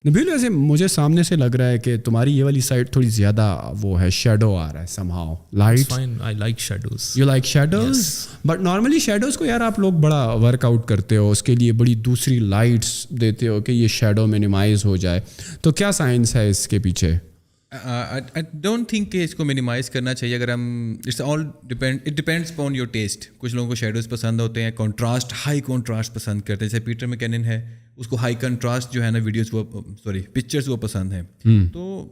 نبیل ویسے مجھے سامنے سے لگ رہا ہے کہ تمہاری یہ والی سائڈ تھوڑی زیادہ وہ ہے، شیڈو آ رہا ہے somehow light. Fine, I like shadows. You like shadows? But normally shadows کو یار آپ لوگ بڑا ورک آؤٹ کرتے ہو، اس کے لیے بڑی دوسری لائٹس دیتے ہو کہ یہ شیڈو منیمائز ہو جائے، تو کیا سائنس ہے اس کے پیچھے؟ I don't think کہ اس کو منیمائز کرنا چاہیے. اگر ہم it depends upon your taste. کچھ لوگوں کو شیڈوز پسند ہوتے ہیں، کنٹراسٹ، ہائی کنٹراسٹ پسند کرتے ہیں. جیسے پیٹر میکنن ہے، اس کو ہائی کنٹراسٹ جو ہے نا ویڈیوز پکچرز وہ پسند ہیں. تو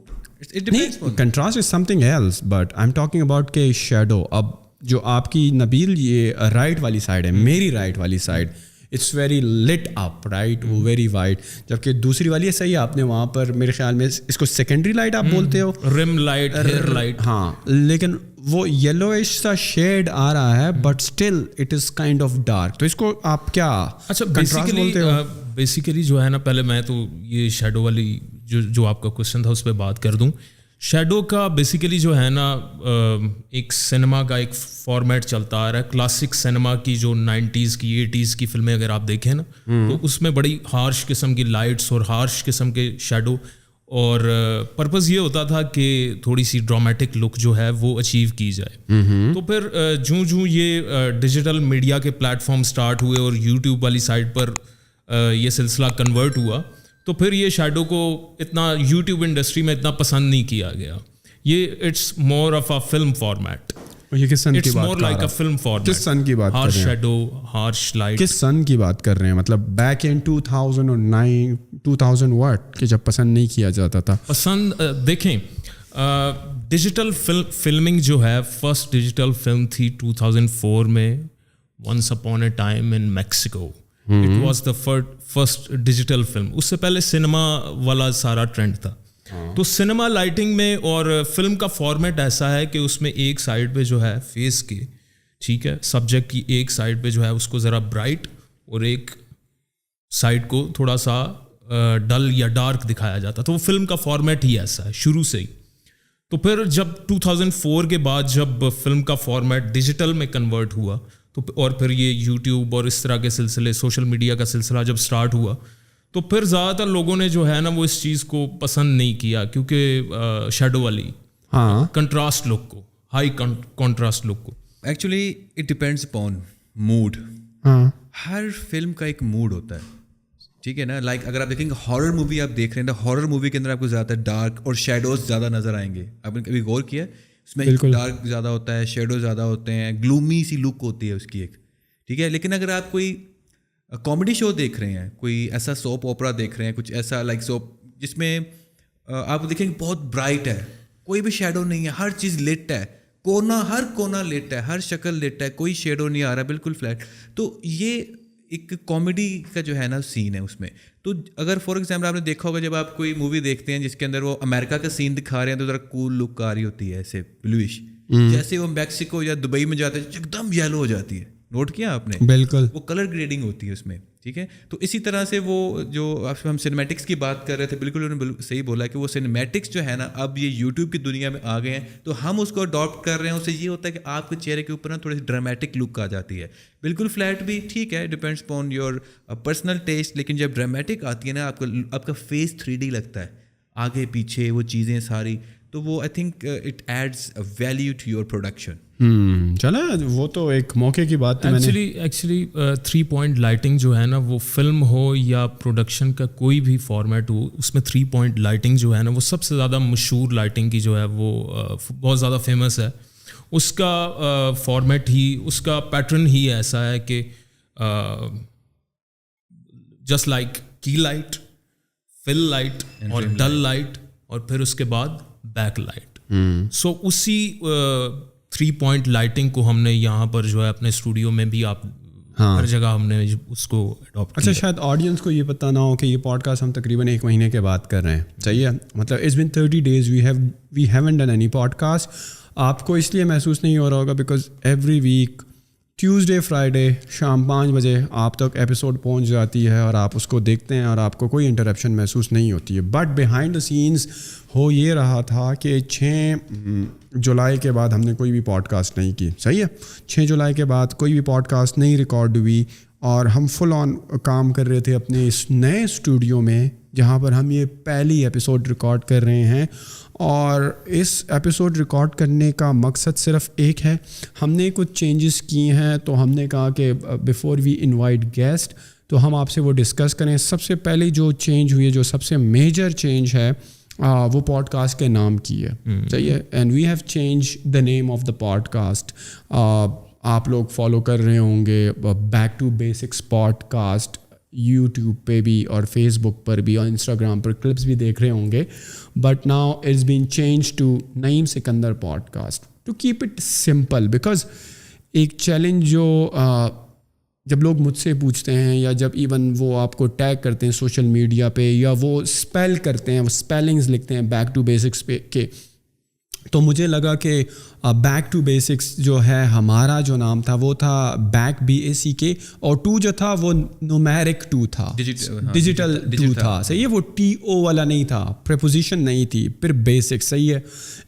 contrast is something else, but I am talking about کہ شیڈو. اب جو آپ کی نبیل یہ رائٹ والی سائڈ ہے، میری رائٹ والی side it's very lit up right, وہ ویری وائٹ، جبکہ دوسری والی ہے صحیح آپ نے وہاں پر میرے خیال میں اس کو سیکنڈری لائٹ آپ بولتے ہو، رم لائٹ، ہیئر لائٹ. ہاں، لیکن وہ یلوئش سا شیڈ آ رہا ہے but still it is kind of dark. تو اس کو آپ کیا کنٹراسٹ بولتے ہو؟ بیسیکلی جو ہے نا، پہلے میں تو یہ شیڈو والی جو آپ کا کوشچن تھا اس پہ بات کر دوں. شیڈو کا بیسیکلی جو ہے نا ایک سنیما کا ایک فارمیٹ چلتا آ رہا ہے. کلاسک سنیما کی جو 90s کی 80s کی فلمیں اگر آپ دیکھیں نا، تو اس میں بڑی ہارش قسم کی لائٹس اور ہارش قسم کے شیڈو، اور پرپز یہ ہوتا تھا کہ تھوڑی سی ڈرامیٹک لک جو ہے وہ اچیو کی جائے. تو پھر جوں یہ ڈیجیٹل میڈیا کے پلیٹ فارم اسٹارٹ ہوئے اور یوٹیوب والی سائٹ پر یہ سلسلہ کنورٹ ہوا، تو پھر یہ شیڈو کو اتنا یوٹیوب انڈسٹری میں اتنا پسند نہیں کیا گیا. یہ it's more of a film format. یہ کس سن کی بات more like a film format. کس سن کی بات کر رہے ہیں؟ Harsh shadow, harsh light. کس سن کی بات کر رہے ہیں؟ مطلب بیک ان 2009 2000 واٹ کہ جب پسند نہیں کیا جاتا تھا. پسند دیکھیں، ڈیجیٹل فلمنگ جو ہے، فرسٹ ڈیجیٹل فلم تھی 2004 میں، once upon a time in Mexico. It was the first digital film. اس سے پہلے سنیما والا سارا ٹرینڈ تھا. تو سنیما لائٹنگ میں اور فلم کا فارمیٹ ایسا ہے کہ اس میں ایک سائڈ پہ جو ہے فیس کی، ٹھیک ہے، سبجیکٹ کی ایک سائڈ پہ جو ہے اس کو ذرا برائٹ اور ایک سائڈ کو تھوڑا سا ڈل یا ڈارک دکھایا جاتا. تو وہ فلم کا فارمیٹ ہی ایسا ہے شروع سے ہی. تو پھر جب 2004 کے بعد جب فلم کا فارمیٹ ڈیجیٹل میں کنورٹ ہوا، تو اور پھر یہ یوٹیوب اور اس طرح کے سلسلے، سوشل میڈیا کا سلسلہ جب سٹارٹ ہوا، تو پھر زیادہ تر لوگوں نے جو ہے نا وہ اس چیز کو پسند نہیں کیا، کیونکہ شیڈو والی کنٹراسٹ لک کو، ہائی کنٹراسٹ لک کو. Actually it depends upon mood. ہر فلم کا ایک موڈ ہوتا ہے، ٹھیک ہے نا. لائک اگر آپ دیکھیں گے ہارر مووی آپ دیکھ رہے ہیں، تو ہارر مووی کے اندر آپ کو زیادہ ڈارک اور شیڈوز زیادہ نظر آئیں گے. آپ نے کبھی غور کیا؟ اس میں ڈارک زیادہ ہوتا ہے، شیڈو زیادہ ہوتے ہیں، گلومی سی لک ہوتی ہے اس کی ایک، ٹھیک ہے. لیکن اگر آپ کوئی کامیڈی شو دیکھ رہے ہیں، کوئی ایسا سوپ اوپرا دیکھ رہے ہیں، کچھ ایسا لائک سوپ جس میں آپ دیکھیں گے بہت برائٹ ہے، کوئی بھی شیڈو نہیں ہے، ہر چیز لٹ ہے، ہر کونا لٹ ہے، ہر شکل لٹ ہے، کوئی شیڈو نہیں آ رہا، بالکل فلیٹ. تو یہ ایک کامیڈی کا جو ہے نا سین ہے اس میں. تو اگر فار ایگزامپل آپ نے دیکھا ہوگا جب آپ کوئی مووی دیکھتے ہیں جس کے اندر وہ امریکہ کا سین دکھا رہے ہیں، تو ذرا کول لک آ رہی ہوتی ہے ایسے بلوئش. جیسے وہ میکسیکو یا دبئی میں جاتے ہیں ایک دم یلو ہو جاتی ہے. نوٹ کیا آپ نے؟ بالکل، وہ کلر گریڈنگ ہوتی ہے اس میں، ٹھیک ہے. تو اسی طرح سے وہ جو ہم سنیمیٹکس کی بات کر رہے تھے، بالکل انہوں نے صحیح بولا کہ وہ سنیمیٹکس جو ہے نا اب یہ یوٹیوب کی دنیا میں آ گئے ہیں، تو ہم اس کو اڈاپٹ کر رہے ہیں. اس سے یہ ہوتا ہے کہ آپ کے چہرے کے اوپر نا تھوڑی سی ڈرامیٹک لک آ جاتی ہے. بالکل فلیٹ بھی ٹھیک ہے، depends upon your personal test. لیکن جب ڈرامیٹک آتی ہے نا، آپ کا فیس 3D لگتا ہے، آگے پیچھے وہ چیزیں ساری. تو وہ I think it adds value to your production. چلا وہ تو ایک موقع کی بات تھی. ایکچولی 3 پوائنٹ لائٹنگ جو ہے نا، وہ فلم ہو یا پروڈکشن کا کوئی بھی فارمیٹ ہو، اس میں 3 پوائنٹ لائٹنگ جو ہے نا وہ سب سے زیادہ مشہور لائٹنگ کی جو ہے وہ بہت زیادہ فیمس ہے. اس کا فارمیٹ ہی، اس کا پیٹرن ہی ایسا ہے کہ جسٹ لائک کی لائٹ، فل لائٹ اور ڈل لائٹ، اور پھر اس کے بعد بیک لائٹ. سو اسی 3 پوائنٹ لائٹنگ کو ہم نے یہاں پر جو ہے اپنے اسٹوڈیو میں بھی آپ ہر جگہ ہم نے اس کو اڈاپٹ کیا. اچھا، شاید آڈینس کو یہ پتہ نہ ہو کہ یہ پوڈ کاسٹ ہم تقریباً 1 مہینے کے بعد کر رہے ہیں، صحیح ہے. مطلب it's been 30 days we haven't done any podcast. آپ کو اس لیے محسوس نہیں ہو رہا ہوگا because every week Tuesday Friday شام 5 بجے آپ تک ایپیسوڈ پہنچ جاتی ہے اور آپ اس کو دیکھتے ہیں اور آپ کو کوئی انٹرپشن محسوس نہیں ہوتی ہے. بٹ بیہائنڈ دا سینس ہو یہ رہا تھا کہ 6 جولائی کے بعد ہم نے کوئی بھی پوڈ کاسٹ نہیں کی، صحیح ہے. 6 جولائی کے بعد کوئی بھی پوڈ کاسٹ نہیں ریکارڈ ہوئی. اور ہم فل آن کام کر رہے تھے اپنے اس نئے اسٹوڈیو میں جہاں پر ہم یہ پہلی ایپیسوڈ ریکارڈ کر رہے ہیں. اور اس ایپیسوڈ ریکارڈ کرنے کا مقصد صرف ایک ہے. ہم نے کچھ چینجز کیے ہیں تو ہم نے کہا کہ بیفور وی انوائٹ گیسٹ تو ہم آپ سے وہ ڈسکس کریں. سب سے پہلے جو چینج ہوئی ہے, جو سب سے میجر چینج ہے, وہ پوڈ کاسٹ کے نام کی ہے. صحیح ہے. And we have change the name of the podcast. آپ لوگ فالو کر رہے ہوں گے back to basics podcast YouTube پہ بھی اور فیس بک پر بھی اور انسٹاگرام پر کلپس بھی دیکھ رہے ہوں گے. But now it's been change to Naeem Sikandar podcast to keep it simple. Because ایک چیلنج جو جب لوگ مجھ سے پوچھتے ہیں یا جب ایون وہ آپ کو ٹیگ کرتے ہیں سوشل میڈیا پہ یا وہ اسپیل کرتے ہیں, وہ اسپیلنگز لکھتے ہیں بیک ٹو بیسکس پہ کے, تو مجھے لگا کہ بیک ٹو بیسکس جو ہے ہمارا جو نام تھا وہ تھا بیک BACK اور 2 جو تھا وہ نومیرک 2 تھا, ڈیجیٹل 2 تھا. صحیح ہے. وہ TO والا نہیں تھا, پریپوزیشن نہیں تھی. پھر بیسک. صحیح ہے.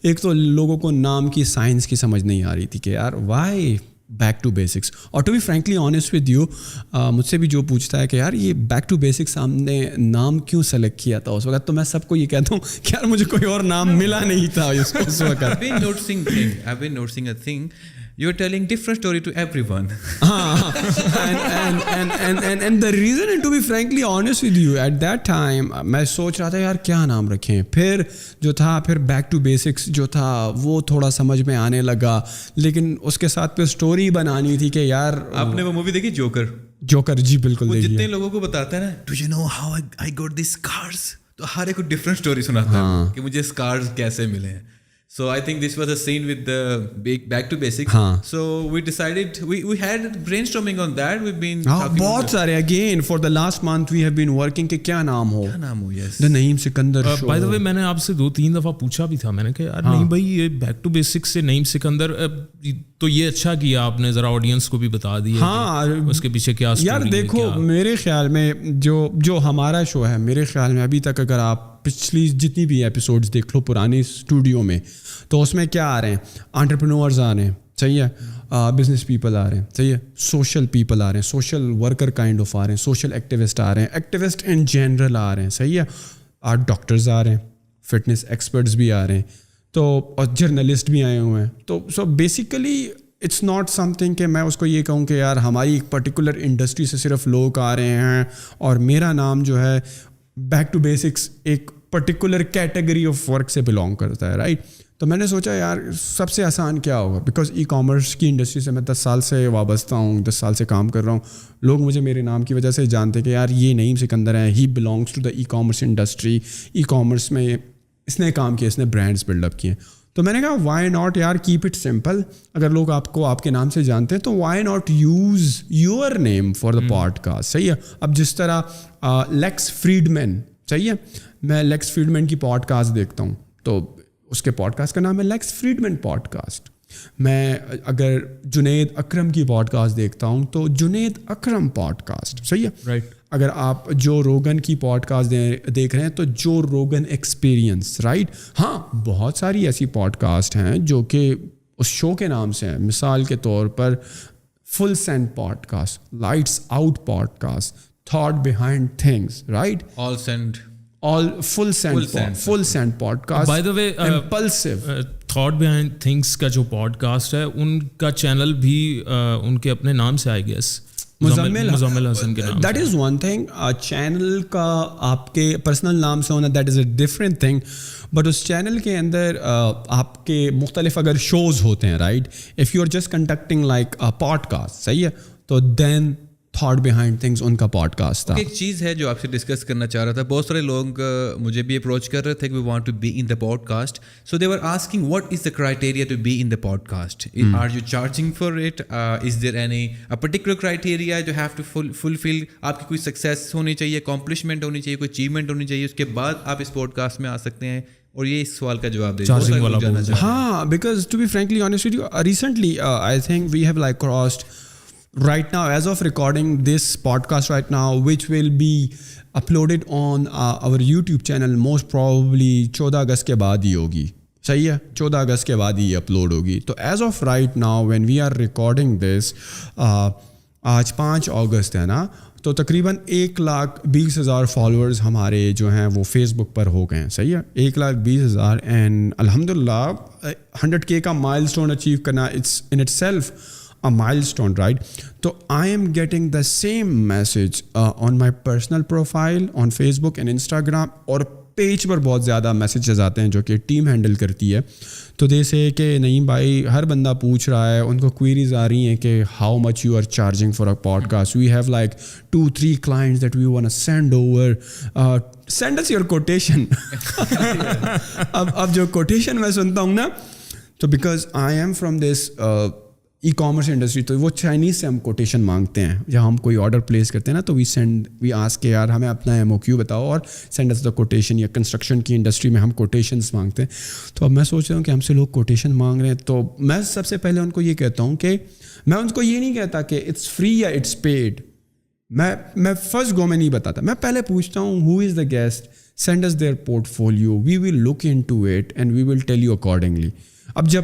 ایک تو لوگوں کو نام کی سائنس کی سمجھ نہیں آ رہی تھی کہ یار وائی بیک ٹو بیسکس. اور to be frankly honest with you, مجھ سے بھی جو پوچھتا ہے کہ یار یہ بیک ٹو بیسکس ہم نے نام کیوں سلیکٹ کیا تھا اس وقت, تو میں سب کو یہ کہتا ہوں کہ یار مجھے کوئی اور نام ملا نہیں تھا اس وقت. I've been noticing a thing. You're telling different story to everyone. And the reason, and to be frankly honest with you, at that time میں سوچ رہا تھا یار کیا نام رکھیں. پھر جو تھا پھر بیک ٹو بیسکس جو تھا وہ تھوڑا سمجھ میں آنے لگا, لیکن اس کے ساتھ پہ اسٹوری بنانی تھی کہ یار. آپ نے وہ مووی دیکھی جوکر؟ جی بالکل دیکھیے. جتنے لوگوں کو بتاتا ہے نا do you know how I got these scars, تو ہر ایک کو ڈفرینٹ اسٹوری سناتا ہے کہ مجھے اسکارز کیسے ملے ہیں. So I think this was a scene with the back to basics. So we decided, we had brainstorming on that. We've been talking بہت سارے again for the last month we have been working کہ کیا نام ہو. Yes. The Naeem Sikandar show. By the way, میں نے آپ سے 2-3 دفعہ پوچھا بھی تھا, میں نے کہا یار نہیں بھائی یہ بیک ٹو بیسکس سے نعیم سکندر, تو یہ اچھا کیا آپ نے ذرا آڈینس کو بھی بتا دیا. ہاں اس کے پیچھے کیا یار دیکھو میرے خیال میں جو ہمارا شو ہے, میرے خیال میں ابھی تک اگر آپ پچھلی جتنی بھی ایپیسوڈز دیکھ لو پرانے اسٹوڈیو میں, تو اس میں کیا آ رہے ہیں, انٹرپرینورز آ رہے ہیں. صحیح ہے. بزنس پیپل آ رہے ہیں. صحیح ہے. سوشل پیپل آ رہے ہیں, سوشل ورکر کائنڈ آف آ رہے ہیں, سوشل ایکٹیوسٹ آ رہے ہیں, ایکٹیوسٹ ان جنرل آ رہے ہیں. صحیح ہے. ڈاکٹرز آ رہے ہیں, فٹنس ایکسپرٹس بھی آ رہے ہیں, تو اور جرنلسٹ بھی آئے ہوئے ہیں. تو so basically it's not something کہ میں اس کو یہ کہوں کہ یار ہماری ایک پرٹیکولر انڈسٹری سے صرف لوگ آ رہے ہیں اور میرا نام جو ہے بیک ٹو بیسکس ایک پرٹیکولر کیٹیگری آف ورک سے بلانگ کرتا ہے. رائٹ. تو میں نے سوچا یار سب سے آسان کیا ہوگا, بیکاز ای کامرس کی انڈسٹری سے میں 10 سال سے وابستہ ہوں, 10 سال سے کام کر رہا ہوں. لوگ مجھے میرے نام کی وجہ سے جانتے کہ یار یہ نعیم سکندر ہے, he belongs to the e-commerce industry. E-commerce میں اس نے کام کیا, اس نے برانڈس بلڈ اپ کیے. تو میں نے کہا وائی ناٹ یار کیپ اٹ سمپل. اگر لوگ آپ کو آپ کے نام سے جانتے ہیں تو why not use your name for the podcast. صحیح ہے. اب جس طرح لیکس فریڈمین, صحیح ہے, میں لیکس فریڈمین کی پوڈ کاسٹ دیکھتا ہوں تو اس کے پوڈ کاسٹ کا نام ہے لیکس فریڈمین پوڈ کاسٹ. میں اگر جنید اکرم کی پوڈ کاسٹ دیکھتا ہوں تو جنید اکرم پوڈ کاسٹ. صحیح ہے. رائٹ. اگر آپ جو روگن کی پوڈ کاسٹ دیکھ رہے ہیں تو جو روگن ایکسپیرینس. رائٹ. ہاں بہت ساری ایسی پوڈ کاسٹ ہیں جو کہ اس شو کے نام سے ہیں. مثال کے طور پر full send podcast, lights out podcast, thought behind things. Right. Full send podcast. By the way impulsive thought behind things کا جو پوڈ کاسٹ ہے ان کا چینل بھی ان کے اپنے نام سے آئی گیس مزمل حسن کے نام. That is one thing. Channel کا آپ کے پرسنل نام سے ہونا that is a different thing, but اس چینل کے اندر آپ کے مختلف اگر شوز ہوتے ہیں. Right. If you are just conducting like podcast, صحیح ہے, تو دین تھاٹ بیہائنڈ تھنگس ان کا پوڈ کاسٹ تھا. ایک چیز ہے جو آپ سے ڈسکس کرنا چاہ رہا تھا. بہت سارے لوگ مجھے بھی اپروچ کر رہے تھے کہ we want to be in the podcast. So they were asking what is the criteria to be in the podcast. Are you charging for it? Is there any particular criteria جو have to fulfil? آپ کی کوئی success ہونی چاہیے, accomplishment ہونی چاہیے, کوئی achievement ہونی چاہیے, اس کے بعد آپ اس پوڈ کاسٹ میں آ سکتے ہیں. اور یہ اس سوال کا جواب دے دیں. ہاں, because to be frankly honest with you, recently I think we have like crossed right now, as of recording this podcast right now, which will be uploaded on our YouTube channel most probably 14 اگست کے بعد ہی ہوگی. صحیح ہے. 14 اگست کے بعد ہی upload ہوگی. تو as of right now when we are recording this, آج 5 اگست ہے نا, تو تقریباً 1,20,000 فالوورز ہمارے جو ہیں وہ فیس بک پر ہو گئے ہیں. صحیح ہے, 1,20,000. اینڈ الحمد للہ 100K کا مائل اسٹون اچیو کرنا it's in itself a milestone, right? So I am getting the same message on my personal profile on Facebook and Instagram, اور پیج پر بہت زیادہ میسیجز آتے ہیں جو کہ ٹیم ہینڈل کرتی ہے. تو جیسے کہ نہیں بھائی, ہر بندہ پوچھ رہا ہے, ان کو کوئریز آ رہی ہیں کہ how much you are charging for a podcast. We have like 2-3 clients that we want to send over. Send us your quotation. اب جو کوٹیشن میں سنتا ہوں نا, تو because I am from this e commerce industry, تو وہ Chinese سے ہم کوٹیشن مانگتے ہیں. جب ہم کوئی آرڈر پلیس کرتے ہیں نا, تو وی آسک کہ یار ہمیں اپنا MOQ بتاؤ اور سینڈ اس دا کوٹیشن. یا کنسٹرکشن کی انڈسٹری میں ہم کوٹیشنس مانگتے ہیں. تو اب میں سوچ رہا ہوں کہ ہم سے لوگ کوٹیشن مانگ رہے ہیں, تو میں سب سے پہلے ان کو یہ کہتا ہوں کہ میں ان کو یہ نہیں کہتا کہ اٹس فری یا اٹس پیڈ. میں فرسٹ گو میں نہیں بتاتا, میں پہلے پوچھتا ہوں who is the guest, send us their portfolio, we will look into it and we will tell you accordingly. اب جب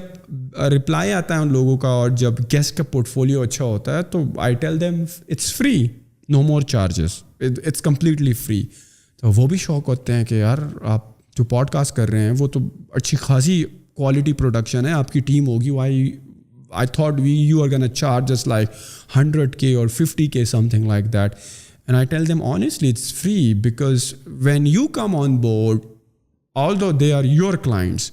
رپلائی آتا ہے ان لوگوں کا اور جب گیسٹ کا پورٹ فولیو اچھا ہوتا ہے, تو I tell them it's free, no more charges, it's completely free. تو وہ بھی شوق ہوتے ہیں کہ یار آپ جو پوڈ کاسٹ کر رہے ہیں وہ تو اچھی خاصی کوالٹی پروڈکشن ہے, آپ کی ٹیم ہوگی, Y I thought you are going to charge us like 100K or 50K, something like that. And I tell them honestly, it's free, because when you come on board, although they are your clients,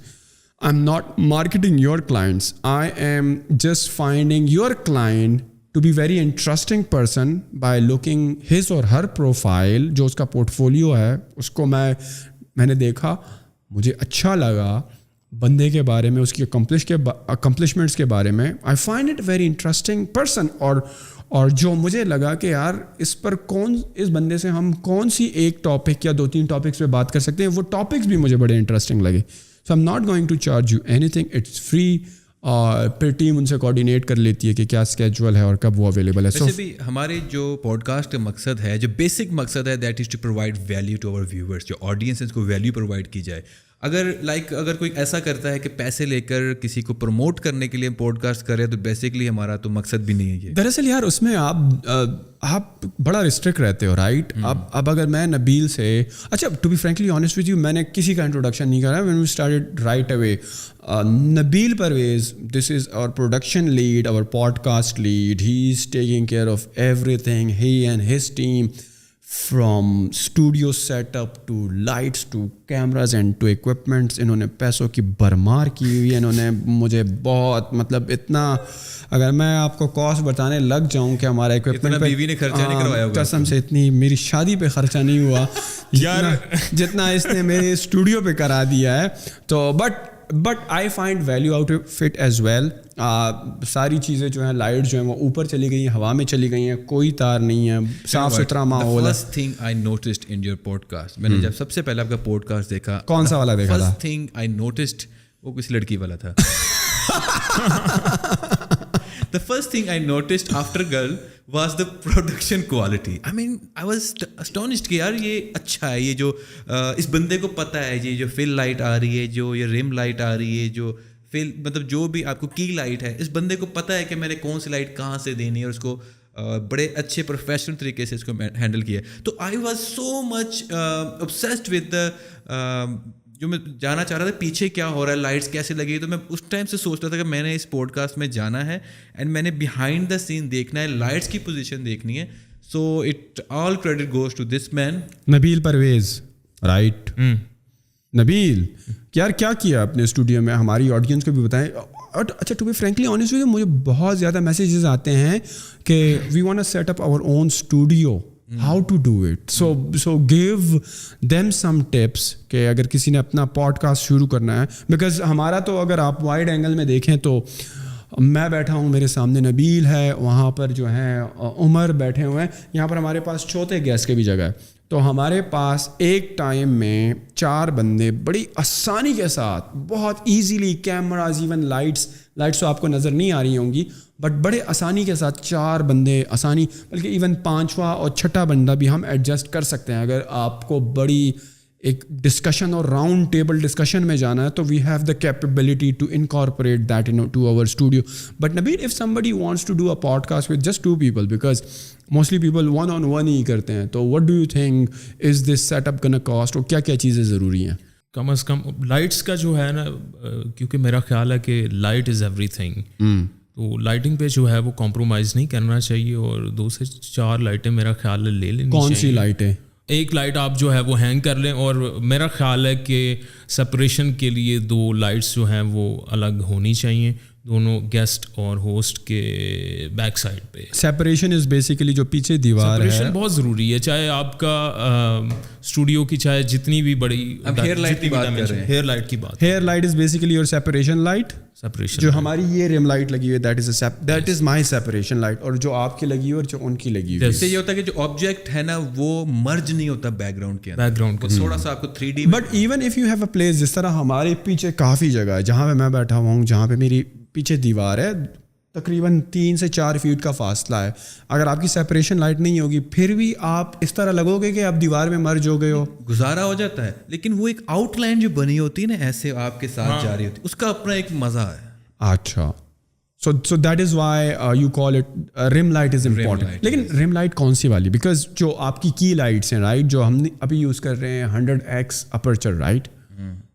I'm not marketing your clients. I am just finding your client to be very interesting person by looking his or her profile, جو اس کا portfolio ہے, اس کو میں نے دیکھا, مجھے اچھا لگا بندے کے بارے میں, اس کی اکمپلشمنٹس کے بارے میں. I find it very interesting person. اور جو مجھے لگا کہ یار اس بندے سے ہم کون سی ایک ٹاپک یا 2-3 ٹاپکس پہ بات کر سکتے ہیں, وہ ٹاپکس بھی مجھے بڑے انٹرسٹنگ لگے. So I am not going to charge you anything, it's free. اور پھر ٹیم ان سے کوآرڈینیٹ کر لیتی ہے کہ کیا اسکیجول ہے اور کب وہ اویلیبل ہے. ویسے بھی ہمارے جو پوڈ کاسٹ کا مقصد ہے, جو بیسک مقصد ہے, that is to provide value to our viewers. جو آڈینس ہے اس کو ویلیو پرووائڈ کی جائے. اگر کوئی ایسا کرتا ہے کہ پیسے لے کر کسی کو پروموٹ کرنے کے لیے پوڈ کاسٹ کرے, تو بیسکلی ہمارا تو مقصد بھی نہیں ہے یہ. دراصل یار اس میں آپ بڑا ریسٹرکٹ رہتے ہو, رائٹ. اب اگر میں نبیل سے, اچھا to be frankly honest with you, میں نے کسی کا انٹروڈکشن نہیں کرا. When we started right away, Nabeel Parvez, this is our production lead, our podcast lead. He is taking care of everything, he and his team, from studio set up to lights to cameras and to equipments. انہوں نے پیسوں کی بھرمار کی ہوئی ہے. انہوں نے مجھے بہت مطلب اتنا, اگر میں آپ کو کاسٹ بتانے لگ جاؤں کہ ہمارا اکوپمنٹ بیوی نے خرچہ نہیں کروایا, قسم سے اتنی میری شادی پہ خرچہ نہیں ہوا جتنا اس نے میرے اسٹوڈیو پہ کرا دیا ہے. تو but I find value out of it as well. ساری چیزیں جو ہیں, لائٹ جو ہیں وہ اوپر چلی گئی ہیں, ہوا میں چلی گئی ہیں, کوئی تار نہیں ہے, صاف ستھرا ماحول ہے. First thing I noticed in your podcast, میں نے جب سب سے پہلے آپ کا پوڈ کاسٹ دیکھا, کون سا والا دیکھا تھا, فرسٹ تھنگ آئی نوٹسڈ وہ کسی لڑکی والا تھا. The first thing I noticed after Girl was the production quality. I mean, I was astonished کہ یار یہ اچھا ہے, یہ جو اس بندے کو پتہ ہے, یہ جو فل لائٹ آ رہی ہے, جو یہ رم لائٹ آ رہی ہے, جو فل مطلب جو بھی آپ کو کی لائٹ ہے, اس بندے کو پتہ ہے کہ میں نے کون سی لائٹ کہاں سے دینی ہے, اور اس کو بڑے اچھے پروفیشنل طریقے سے اس کو ہینڈل کیا. تو I was so much obsessed with the جو میں جانا چاہ رہا تھا پیچھے کیا ہو رہا ہے, لائٹس کیسے لگی. تو میں اس ٹائم سے سوچ رہا تھا کہ میں نے اس پوڈ کاسٹ میں جانا ہے اینڈ میں نے بیہائنڈ دا سین دیکھنا ہے, لائٹس کی پوزیشن دیکھنی ہے. So it all credit goes to this man, Nabeel Pervez, right. Nabeel یار کیا کیا اپنے اسٹوڈیو میں, ہماری آڈینس کو بھی بتائیں. اچھا to be frankly honest with you, مجھے بہت زیادہ میسیجز آتے ہیں کہ we want to set up our own studio, how to do it. So give them some tips کہ اگر کسی نے اپنا پوڈ کاسٹ شروع کرنا ہے, بیکاز ہمارا تو اگر آپ وائڈ اینگل میں دیکھیں تو میں بیٹھا ہوں, میرے سامنے نبیل ہے, وہاں پر جو ہیں عمر بیٹھے ہوئے ہیں, یہاں پر ہمارے پاس چوتھے گیسٹ کی بھی جگہ ہے. تو ہمارے پاس ایک ٹائم میں 4 بندے بڑی آسانی کے ساتھ, بہت ایزیلی, کیمراز ایون لائٹس تو آپ کو نظر نہیں آ رہی ہوں گی, بٹ بڑے آسانی کے ساتھ 4 بندے بلکہ ایون 5واں اور 6واں بندہ بھی ہم ایڈجسٹ کر سکتے ہیں. اگر آپ کو بڑی ایک ڈسکشن اور راؤنڈ ٹیبل ڈسکشن میں جانا ہے تو we have the capability to incorporate that to our studio. But Nabeel if somebody wants to do a podcast with just 2 people, because mostly people one on one ہی کرتے ہیں, تو what do you think is this setup gonna cost, اور کیا کیا چیزیں ضروری ہیں؟ کم از کم lights کا جو ہے نا, کیونکہ میرا خیال ہے کہ لائٹ از ایوری تھنگ, تو لائٹنگ پہ جو ہے وہ کمپرومائز نہیں کرنا چاہیے, اور 2 سے 4 لائٹیں میرا خیال ہے لے لینی چاہیے. کون سی لائٹیں؟ ایک لائٹ آپ جو ہے وہ ہینگ کر لیں, اور میرا خیال ہے کہ سپریشن کے لیے 2 لائٹس جو ہیں وہ الگ ہونی چاہیے, دونوں گیسٹ اور ہوسٹ کے بیک سائڈ پہ. سیپریشن از بیسیکلی جو پیچھے دیوار ہے, سپریشن بہت ضروری ہے, چاہے آپ کا اسٹوڈیو کی چاہے جتنی بھی بڑی ہیئر لائٹ کی بات کر رہے ہیں. ہیئر لائٹ کی بات, hair light is basically your separation light. Separation جو ہماری یہ ریم لائٹ لگی ہوئی ہے that is my separation light, اور جو آپ کی لگی ہوئی اور جو ان کی لگی ہوئی. اس سے یہ ہوتا ہے کہ جو آبجیکٹ ہے نا وہ مرج نہیں ہوتا بیک گراؤنڈ کے اندر, تھوڑا سا آپ کو 3D. But even if you have a place, جس طرح ہمارے پیچھے کافی جگہ ہے جہاں پہ میں بیٹھا ہوا ہوں, جہاں پہ میری پیچھے دیوار ہے, تقریباً 3 سے 4 فیٹ کا فاصلہ ہے, اگر آپ کی سیپریشن لائٹ نہیں ہوگی پھر بھی آپ اس طرح لگو گے کہ آپ دیوار میں مرج ہو گئے ہو, گزارا ہو جاتا ہے. لیکن وہ ایک آؤٹ لائن جو بنی ہوتی ہے نا ایسے آپ کے ساتھ جا رہی ہوتی ہے, اس کا اپنا ایک مزہ ہے. اچھا, سو that is why you call it رم لائٹ از امپورٹنٹ. لیکن رم لائٹ کون سی والی؟ بیکاز جو آپ کی کی لائٹس ہیں رائٹ, جو ہم ابھی یوز کر رہے ہیں 100x اپرچر رائٹ,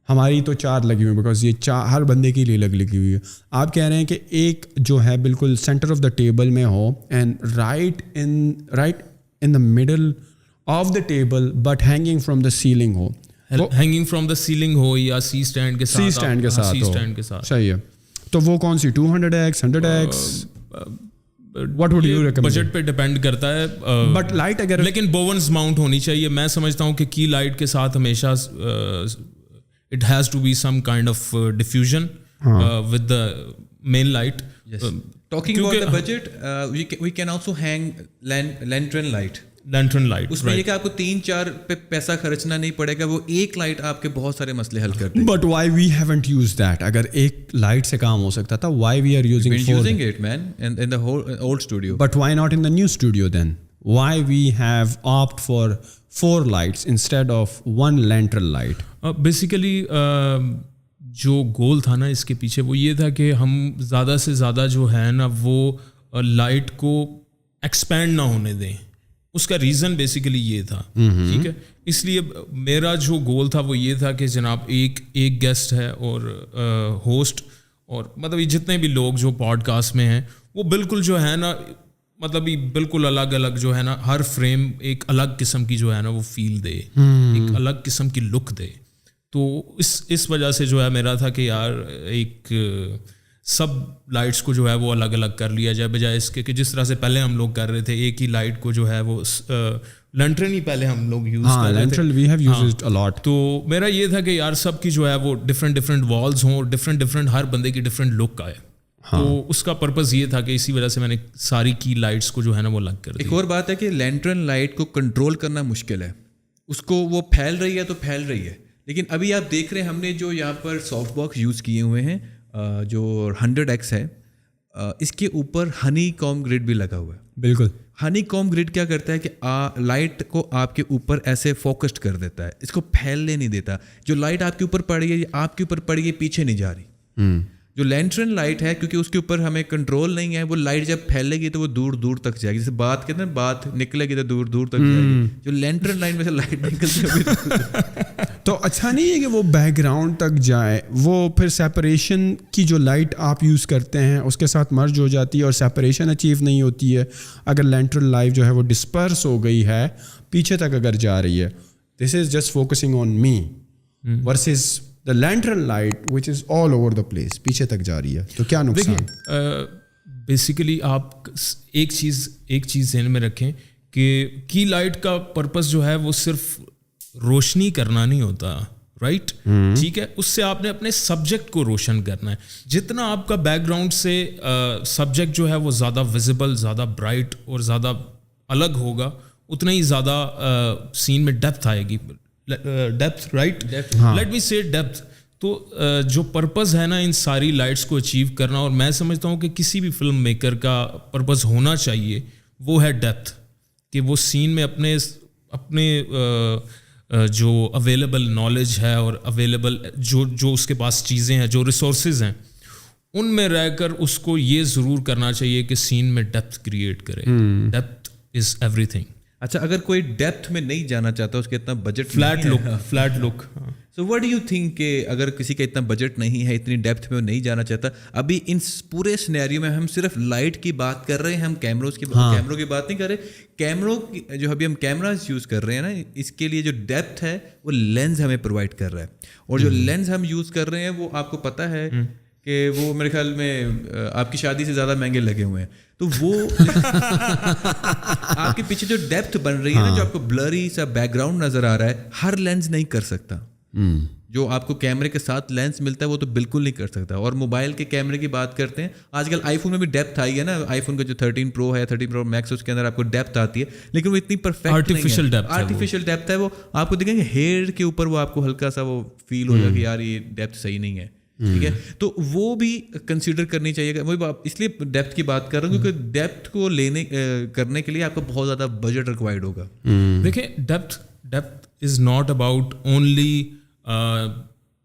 ہماری تو 4 لگی ہوئی, بیکاز یہ ہر بندے کے لیے لگی ہوئی ہے. آپ کہہ رہے ہیں کہ ایک جو ہے بالکل سینٹر آف دا ٹیبل میں ہو, and right in the middle of the table but hanging from the ceiling ہو, ہینگنگ فرام دا سیلنگ ہو یا سی اسٹینڈ کے ساتھ. صحیح ہے. تو وہ کون سی 200x 100x what would you recommend? Budget پہ ڈپینڈ کرتا ہے, بٹ لائٹ اگر, لیکن بوونز ماؤنٹ ہونی چاہیے. میں سمجھتا ہوں کہ کی لائٹ کے ساتھ ہمیشہ it has to be some kind of diffusion with the main light. Yes. Talking about the budget, we can also hang lantern light. اس میں یہ کہ آپ کو 3-4 پہ پیسہ خرچنا نہیں پڑے گا, وہ ایک لائٹ آپ کے بہت سارے مسئلے حل کر دے. But why we haven't use that? اگر ایک لائٹ سے کام ہو سکتا تھا, why we are using it man in the old studio. But why not in the new studio then? Why we have opt for 4 lights instead of 1 lantern light? Basically جو goal تھا نا اس کے پیچھے وہ یہ تھا کہ ہم زیادہ سے زیادہ جو ہے نا وہ لائٹ کو ایکسپینڈ نہ ہونے دیں. اس کا ریزن بیسیکلی یہ تھا, ٹھیک ہے. اس لیے میرا جو گول تھا وہ یہ تھا کہ جناب ایک گیسٹ ہے اور ہوسٹ, اور مطلب یہ جتنے بھی لوگ جو پوڈ کاسٹ میں ہیں وہ بالکل جو ہے نا مطلب بالکل الگ الگ جو ہے نا, ہر فریم ایک الگ قسم کی جو ہے نا وہ فیل دے, ایک الگ قسم کی لک دے. تو اس وجہ سے جو ہے میرا تھا کہ یار ایک سب لائٹس کو جو ہے وہ الگ الگ کر لیا جائے, بجائے اس کے کہ جس طرح سے پہلے ہم لوگ کر رہے تھے ایک ہی لائٹ کو جو ہے وہ لینٹرن ہی پہلے ہم لوگ یوز کر رہے تھے. تو میرا یہ تھا کہ یار سب کی جو ہے وہ ڈفرینٹ والز ہوں, اور ڈفرینٹ ہر بندے کی ڈفرینٹ لک آئے. تو اس کا پرپز یہ تھا کہ اسی وجہ سے میں نے ساری کی لائٹس کو جو ہے نا وہ لگ کر دی. ایک اور بات ہے کہ لینٹرن لائٹ کو کنٹرول کرنا مشکل ہے, اس کو وہ پھیل رہی ہے تو پھیل رہی ہے. لیکن ابھی آپ دیکھ رہے ہیں ہم نے جو یہاں پر سافٹ باکس یوز کیے ہوئے ہیں جو 100x ہے, اس کے اوپر ہنی کام گرڈ بھی لگا ہوا ہے. بالکل. ہنی کام گرڈ کیا کرتا ہے کہ لائٹ کو آپ کے اوپر ایسے فوکسڈ کر دیتا ہے, اس کو پھیلنے نہیں دیتا. جو لائٹ آپ کے اوپر پڑی ہے آپ کے اوپر پڑی ہے, پیچھے نہیں جا رہی. جو لینٹرن لائٹ ہے کیونکہ اس کے اوپر ہمیں کنٹرول نہیں ہے, وہ لائٹ جب پھیلے گی تو وہ دور دور تک جائے گی. جیسے بات کہتے ہیں بات نکلے گی تو دور دور تک جائے گی. جو لینٹرن لائٹ میں سے لائٹ نکلتی ہے تو اچھا نہیں ہے کہ وہ بیک گراؤنڈ تک جائے, وہ پھر سیپریشن کی جو لائٹ آپ یوز کرتے ہیں اس کے ساتھ مرج ہو جاتی ہے اور سیپریشن اچیو نہیں ہوتی ہے. اگر لینٹرن لائٹ جو ہے وہ ڈسپرس ہو گئی ہے پیچھے تک اگر جا رہی ہے, this is just focusing on me versus the lantern light which is all over the place, پیچھے تک جا رہی ہے. تو کیا نقصان؟ بیسیکلی آپ ایک چیز ذہن میں رکھیں کہ کی لائٹ کا پرپز جو ہے وہ صرف روشنی کرنا نہیں ہوتا, رائٹ, ٹھیک ہے. اس سے آپ نے اپنے سبجیکٹ کو روشن کرنا ہے. جتنا آپ کا بیک گراؤنڈ سے سبجیکٹ جو ہے وہ زیادہ ویزیبل, زیادہ برائٹ اور زیادہ الگ ہوگا, اتنا ہی زیادہ سین میں ڈیپتھ آئے گی. ڈیپتھ, رائٹ, لیٹ می سے ڈیپتھ. تو جو پرپز ہے نا ان ساری لائٹس کو اچیو کرنا, اور میں سمجھتا ہوں کہ کسی بھی فلم میکر کا پرپز ہونا چاہیے, وہ ہے ڈیپتھ. کہ وہ سین میں اپنے جو اویلیبل نالج ہے اور اویلیبل جو اس کے پاس چیزیں ہیں, جو ریسورسز ہیں, ان میں رہ کر اس کو یہ ضرور کرنا چاہیے کہ سین میں ڈیپتھ کریٹ کرے. Depth is every thing. اچھا, اگر کوئی ڈیپتھ میں نہیں جانا چاہتا, اس کے اتنا budget, flat look. So what do you think کہ اگر کسی کا اتنا بجٹ نہیں ہے, اتنی ڈیپتھ میں وہ نہیں جانا چاہتا, ابھی ان پورے سینیریو میں ہم صرف لائٹ کی بات کر رہے ہیں, ہم کیمروں کی بات نہیں کر رہے. کیمروں کی جو ابھی ہم کیمراز یوز کر رہے ہیں نا, اس کے لیے جو ڈیپتھ ہے وہ لینز ہمیں پرووائڈ کر رہا ہے, اور جو لینز ہم یوز کر رہے ہیں وہ آپ کو پتہ ہے کہ وہ میرے خیال میں آپ کی شادی سے زیادہ مہنگے لگے ہوئے ہیں. تو وہ آپ کے پیچھے جو ڈیپتھ بن رہی ہے نا, جو آپ کو بلری سا بیک گراؤنڈ نظر آ رہا ہے, ہر لینز نہیں کر سکتا. جو آپ کو کیمرے کے ساتھ لینس ملتا ہے وہ تو بالکل نہیں کر سکتا. اور موبائل کے کیمرے کی بات کرتے ہیں, آج کل آئی فون میں بھی ڈیپتھ آئی ہے نا, آئی فون کا جو 13 پرو ہے, 13 پرو میکس, اس کے اندر آپ کو ڈیپتھ آتی ہے, لیکن وہ اتنی پرفیکٹ آرٹیفیشل ڈیپتھ ہے. وہ آپ کو دیکھیں گے ہیئر کے اوپر وہ آپ کو ہلکا سا وہ فیل ہو جائے کہ یار یہ ڈیپتھ صحیح نہیں ہے. ٹھیک ہے, تو وہ بھی کنسیڈر کرنی چاہیے. وہی اس لیے ڈیپتھ کی بات کر رہا ہوں کیونکہ ڈیپتھ کو کرنے کے لیے آپ کو بہت زیادہ بجٹ ریکوائرڈ ہوگا. دیکھیں, depth is not about only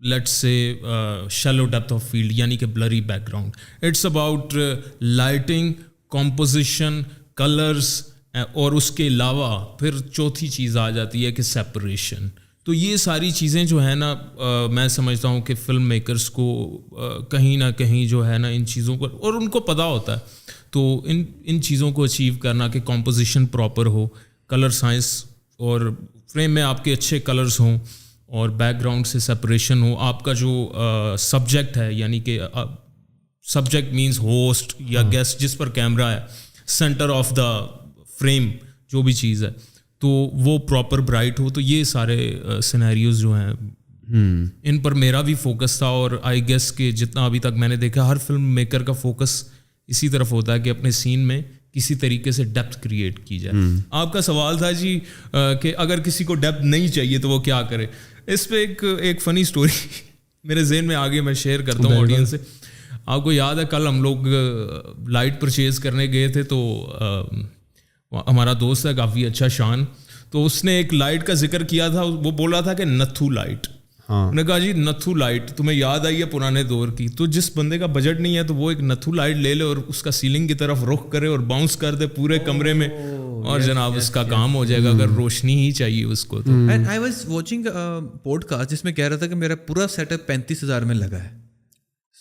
let's say shallow depth of field, یعنی کہ blurry background. It's about lighting, composition, colours, اور اس کے علاوہ پھر چوتھی چیز آ جاتی ہے کہ سیپریشن. تو یہ ساری چیزیں جو ہے نا, میں سمجھتا ہوں کہ فلم میکرز کو کہیں نہ کہیں جو ہے نا ان چیزوں پر, اور ان کو پتہ ہوتا ہے, تو ان چیزوں کو اچیو کرنا کہ کمپوزیشن پراپر ہو, کلر سائنس, اور فریم میں آپ کے اچھے کلرز ہوں, اور بیک گراؤنڈ سے سپریشن ہو. آپ کا جو سبجیکٹ ہے, یعنی کہ سبجیکٹ مینس ہوسٹ یا گیسٹ جس پر کیمرہ ہے, سینٹر آف دا فریم جو بھی چیز ہے, تو وہ پراپر برائٹ ہو. تو یہ سارے سینیریوز جو ہیں ان پر میرا بھی فوکس تھا, اور آئی گیس کہ جتنا ابھی تک میں نے دیکھا ہر فلم میکر کا فوکس اسی طرف ہوتا ہے کہ اپنے سین میں کسی طریقے سے ڈیپتھ کریٹ کی جائے. آپ کا سوال تھا جی کہ اگر کسی کو ڈیپتھ نہیں چاہیے تو وہ کیا کرے. اس پہ ایک فنی اسٹوری میرے ذہن میں آگے میں شیئر کرتا ہوں آڈینس سے. آپ کو یاد ہے کل ہم لوگ لائٹ پرچیز کرنے گئے تھے, تو ہمارا دوست ہے کافی اچھا شان, تو اس نے ایک لائٹ کا ذکر کیا تھا. وہ بول رہا تھا کہ نتھو لائٹ. انہوں نے کہا جی نتھو لائٹ تمہیں یاد آئی ہے پرانے دور کی, تو جس بندے کا بجٹ نہیں ہے تو وہ ایک نتھو لائٹ لے لے اور اس کا سیلنگ کی طرف رخ کرے اور باؤنس کر دے پورے کمرے میں, اور جناب اس کا کام ہو جائے گا, اگر روشنی ہی چاہیے اس کو. تو and I was watching podcast جس میں کہہ رہا تھا کہ میرا پورا سیٹ اپ 35,000 میں لگا ہے.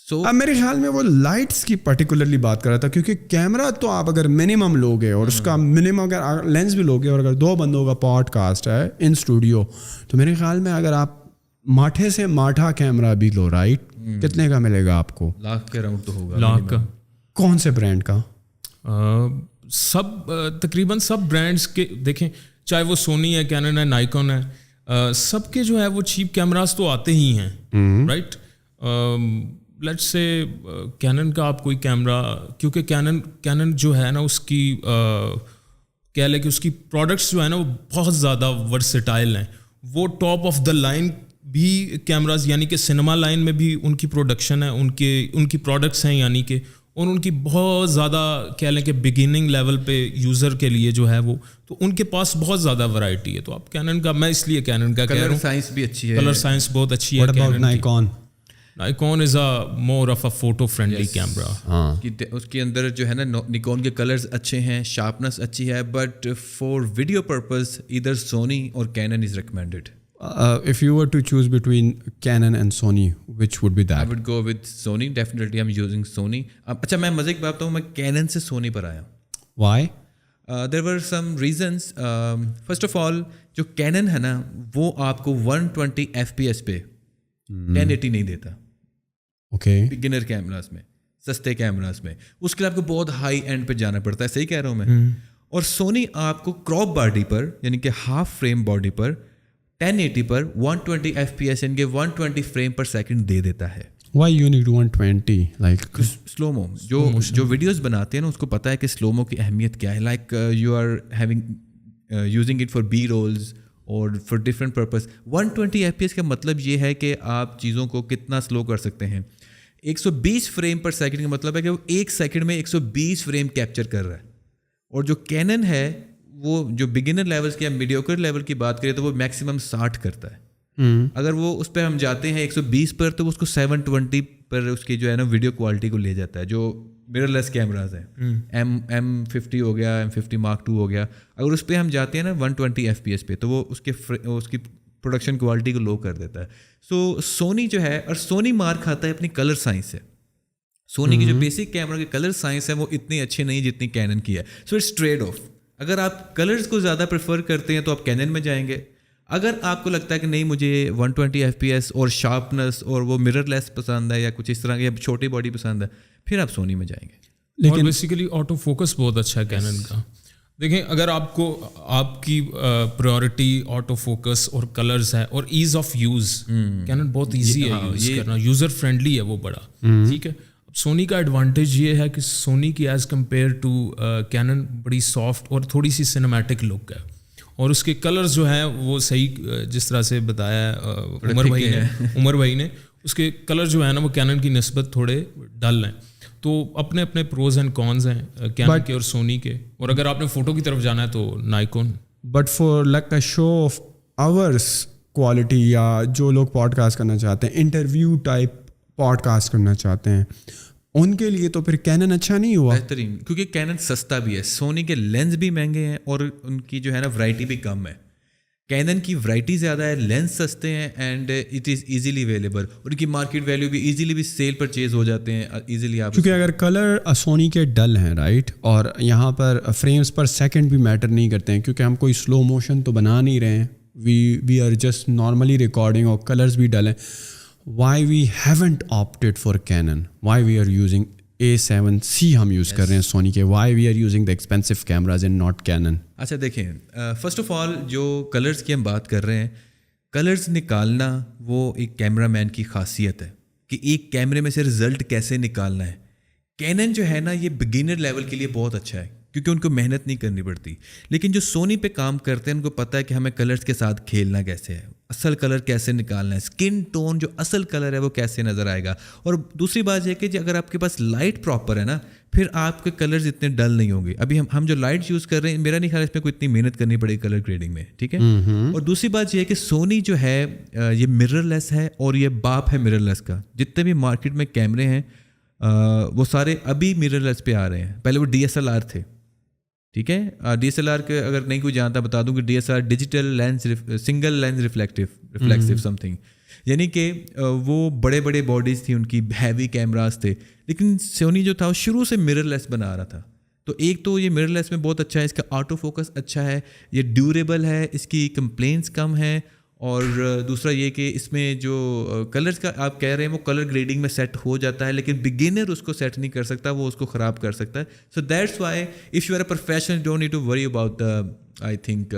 اب میرے خیال میں وہ لائٹس کی پرٹیکولرلی بات کر رہا تھا, کیونکہ کیمرہ تو آپ اگر منیمم لوگے اور اس کا منیمم اگر لینس بھی لوگے, اور اگر 2 بندوں کا پوڈ کاسٹ ہے ان اسٹوڈیو, تو میرے خیال میں اگر آپ ماٹھے سے ماٹھا کیمرہ بھی لو, رائٹ, کتنے کا ملے گا آپ کو؟ لاکھ کے راؤنڈ تو ہوگا. لاکھ کا. کون سے برانڈ کا؟ سب تقریباً سب برانڈس کے دیکھیں, چاہے وہ سونی ہے, کینن ہے, نائکون ہے, سب کے جو ہے وہ چیپ کیمراز تو آتے ہی ہیں, رائٹ. لیٹس سے کینن کا آپ کوئی کیمرہ, کیونکہ کینن جو ہے نا اس کی کہہ لیں کہ اس کی پروڈکٹس جو ہے نا وہ بہت زیادہ ورسٹائل ہیں. وہ ٹاپ آف دا لائن بھی کیمراز, یعنی کہ سنیما لائن میں بھی ان کی پروڈکشن ہے, ان کی پروڈکٹس ہیں, یعنی کہ اور ان کی بہت زیادہ کہہ لیں کہ بگننگ لیول پہ یوزر کے لیے جو ہے وہ, تو ان کے پاس بہت زیادہ ورائٹی ہے. تو آپ کینن کا, میں اس لیے کینن کا کہہ رہا ہوں, کلر سائنس بھی اچھی ہے, کلر سائنس بہت اچھی ہے. نائکون is a more of a photo friendly camera. اس کے اندر جو ہے نا نیکون کے کلرز اچھے ہیں, شارپنس اچھی ہے, بٹ فار ویڈیو پرپز ادھر سونی اور Canon is recommended. If you were to choose between Canon and Sony, which would be that? I would go with Sony. Definitely I'm using Sony. اچھا میں مزے کی بات بتاؤں, میں کینن سے سونی پر آیا. Why? There were some reasons. First of all, جو کینن ہے نا وہ آپ کو 120 FPS پہ 1080 نہیں دیتا. Okay. بگنر کیمراز میں, سستے کیمراز میں, اس کے لیے آپ کو بہت ہائی اینڈ پہ جانا پڑتا ہے. صحیح کہہ رہا ہوں میں. اور سونی آپ کو کراپ باڈی پر, یعنی کہ ہاف فریم باڈی پر 1080 پر 120 FPS ان کے 120 فریم پر سیکنڈ دے دیتا ہے. Why you need 120? Like سلو مو, جو ویڈیوز بناتے ہیں نا اس کو پتہ ہے کہ سلو مو کی اہمیت کیا ہے. Like you are having using it for B rolls اور فار ڈفرینٹ پرپز. 120 FPS کا مطلب یہ ہے کہ آپ چیزوں کو کتنا سلو کر سکتے ہیں. 120 فریم پر سیکنڈ کا مطلب ہے کہ وہ 1 سیکنڈ میں 120 فریم کیپچر کر رہا ہے. اور جو کینن ہے وہ جو بگنر لیولس کی یا میڈیوکر لیول کی بات کریں تو وہ میکسیمم 60 کرتا ہے. اگر وہ اس پہ ہم جاتے ہیں 120 پر تو اس کو 720 پر اس کی جو ہے نا ویڈیو کوالٹی کو لے جاتا ہے, جو مرر لیس کیمراز ہیں. M50 ہو گیا, M50 Mark II ہو گیا. اگر اس پہ ہم جاتے ہیں نا 120 FPS پہ تو وہ اس کی پروڈکشن کوالٹی کو لو کر دیتا ہے. سو سونی جو ہے, اور سونی مار کھاتا ہے اپنی کلر سائنس سے. سونی کی جو بیسک کیمرا کی کلر سائنس ہے وہ اتنی اچھی نہیں جتنی کینن کی ہے. So it's trade off. اگر آپ کلرز کو زیادہ پریفر کرتے ہیں تو آپ کینن میں جائیں گے. اگر آپ کو لگتا ہے کہ نہیں مجھے 120 FPS اور شارپنس اور وہ مرر لیس پسند ہے یا کچھ اس طرح کی چھوٹی باڈی پسند ہے, پھر آپ سونی میں جائیں گے. لیکن بیسیکلی آٹو فوکس بہت اچھا ہے کینن کا. دیکھیں اگر آپ کو آپ کی پرائورٹی آٹو فوکس اور کلرز ہے اور ایز آف یوز, کینن بہت ایزی ہے یوز کرنا, یوزر فرینڈلی ہے وہ بڑا, ٹھیک ہے. اب سونی کا ایڈوانٹیج یہ ہے کہ سونی کی ایز کمپیئر ٹو کینن بڑی سافٹ اور تھوڑی سی سنیمیٹک لک ہے, اور اس کے کلرز جو ہیں وہ صحیح جس طرح سے بتایا عمر بھائی نے, اس کے کلر جو ہے نا وہ کینن کی نسبت تھوڑے ڈل ہیں. تو اپنے اپنے پروز اینڈ کونز ہیں کینن کے اور سونی کے. اور اگر آپ نے فوٹو کی طرف جانا ہے تو Nikon. But for like a show of ours quality, یا جو لوگ پوڈ کاسٹ کرنا چاہتے ہیں, انٹرویو ٹائپ پوڈ کاسٹ کرنا چاہتے ہیں, ان کے لیے تو پھر کینن اچھا نہیں ہوا. بہترین, کیونکہ کینن سستا بھی ہے. سونی کے لینز بھی مہنگے ہیں اور ان کی جو ہے نا ورائٹی بھی کم ہے. کینن کی ورائٹی زیادہ ہے, لینس سستے ہیں, and it is easily available. ان کی مارکیٹ ویلیو بھی ایزیلی بھی سیل پرچیز ہو جاتے ہیں ایزیلی آپ. کیونکہ اگر کلر سونی کے ڈل ہیں رائٹ, اور یہاں پر فریمز پر سیکنڈ بھی میٹر نہیں کرتے ہیں, کیونکہ ہم کوئی سلو موشن تو بنا نہیں رہے ہیں, we are just normally recording, اور کلرز بھی ڈل ہیں. Why we haven't opted for Canon, why we are using A7C ہم یوز کر رہے ہیں سونی کے, why we are using the expensive cameras and not Canon. اچھا دیکھیں, فرسٹ آف آل جو کلرز کی ہم بات کر رہے ہیں, کلرز نکالنا وہ ایک کیمرہ مین کی خاصیت ہے کہ ایک کیمرے میں سے رزلٹ کیسے نکالنا ہے. کینن جو ہے نا یہ بگنر لیول کے لیے بہت اچھا ہے کیونکہ ان کو محنت نہیں کرنی پڑتی. لیکن جو سونی پہ کام کرتے ہیں ان کو پتہ ہے کہ ہمیں کلرز کے ساتھ کھیلنا کیسے ہے, اصل کلر کیسے نکالنا ہے, اسکن ٹون جو اصل کلر ہے وہ کیسے نظر آئے گا. اور دوسری بات یہ کہ اگر آپ کے پاس لائٹ پراپر ہے نا, پھر آپ کے کلرز اتنے ڈل نہیں ہوں گے. ابھی ہم جو لائٹ یوز کر رہے ہیں, میرا نہیں خیال اس میں کوئی اتنی محنت کرنی پڑے گی کلر گریڈنگ میں, ٹھیک ہے. اور دوسری بات یہ ہے کہ سونی جو ہے یہ مرر لیس ہے, اور یہ باپ ہے مرر لیس کا. جتنے بھی مارکیٹ میں کیمرے ہیں وہ سارے ابھی مرر لیس پہ آ رہے ہیں. پہلے وہ DSLR تھے, ٹھیک ہے. DSLR کے اگر نہیں کوئی جانتا بتا دوں کہ DSLR digital lens single lens reflex or something, یعنی کہ وہ بڑے بڑے باڈیز تھیں ان کی, ہیوی کیمراز تھے. لیکن سونی جو تھا وہ شروع سے مرر لیس بنا رہا تھا. تو ایک تو یہ مرر لیس میں بہت اچھا ہے, اس کا آٹو فوکس اچھا ہے, یہ ڈیوریبل ہے, اس کی کمپلینٹس کم ہیں. اور دوسرا یہ کہ اس میں جو کلرز کا آپ کہہ رہے ہیں وہ کلر گریڈنگ میں سیٹ ہو جاتا ہے, لیکن بگنر اس کو سیٹ نہیں کر سکتا, وہ اس کو خراب کر سکتا ہے. So that's why if you are a professional don't need to worry about I think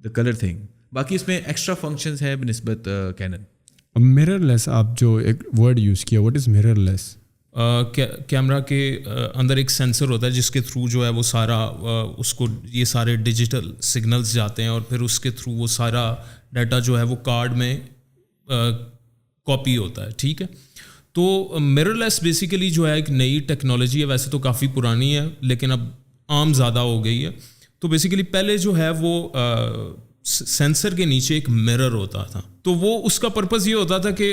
the colour thing. باقی اس میں ایکسٹرا فنکشنز ہیں بنسبت کینن. مرر لیس آپ جو ایک ورڈ یوز کیا, what is mirror less? Camera کے اندر ایک سینسر ہوتا ہے جس کے تھرو جو ہے وہ سارا اس کو یہ سارے ڈیجیٹل سگنلز جاتے ہیں, اور پھر اس کے تھرو وہ سارا ڈیٹا جو ہے وہ کارڈ میں کاپی ہوتا ہے, ٹھیک ہے. تو مرر لیس بیسیکلی جو ہے ایک نئی ٹیکنالوجی ہے, ویسے تو کافی پرانی ہے لیکن اب عام زیادہ ہو گئی ہے. تو بیسیکلی پہلے جو ہے وہ سینسر کے نیچے ایک مرر ہوتا تھا, تو وہ اس کا پرپز یہ ہوتا تھا کہ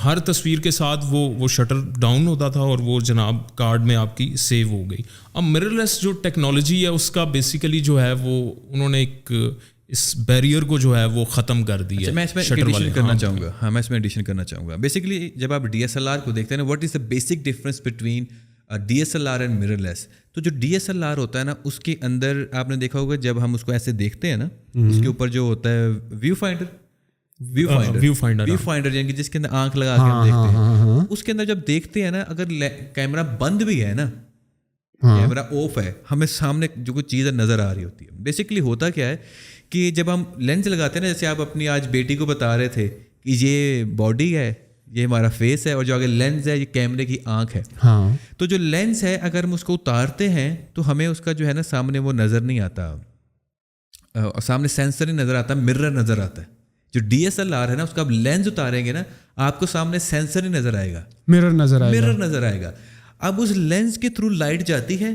ہر تصویر کے ساتھ وہ شٹر ڈاؤن ہوتا تھا اور وہ جناب کارڈ میں آپ کی سیو ہو گئی. اب مرر لیس جو ٹیکنالوجی ہے اس کا بیسیکلی جو ہے وہ انہوں نے ایک اس بیریئر کو جو ہے وہ ختم کر دی ہے. میں اس میں ایڈیشن کرنا چاہوں گا. میں اس میں ایڈیشن کرنا چاہوں گا. بیسیکلی جب آپ DSLR کو دیکھتے ہیں نا, what is the basic difference between DSLR and mirrorless. تو جو DSLR ہوتا ہے نا اس کے اندر آپ نے دیکھا ہوگا جب ہم اس کو ایسے دیکھتے ہیں نا, اس کے اوپر جو ہوتا ہے ویو فائنڈر یعنی کہ جس کے اندر آنکھ لگا کے ہم دیکھتے ہیں, اس کے اندر جب دیکھتے ہیں نا اگر کیمرہ بند بھی ہے نا, کیمرہ آف ہے, ہمیں سامنے جو کوئی چیز نظر آ رہی ہوتی ہے. بیسکلی ہوتا کیا ہے کہ جب ہم لینس لگاتے ہیں نا, جیسے آپ اپنی آج بیٹی کو بتا رہے تھے کہ یہ باڈی ہے, یہ ہمارا فیس ہے, اور جو آگے لینس ہے یہ کیمرے کی آنکھ ہے. ہاں, تو جو لینس ہے اگر ہم اس کو اتارتے ہیں تو ہمیں اس کا جو ہے نا سامنے وہ نظر نہیں آتا, سامنے سینسر نہیں نظر آتا, مرر نظر آتا ہے. جو DSLR ہے نا اس کا آپ لینس اتاریں گے نا آپ کو سامنے سینسر نہیں نظر آئے گا, مرر نظر آئے گا. اب اس لینس کے تھرو لائٹ جاتی ہے,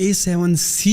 A7C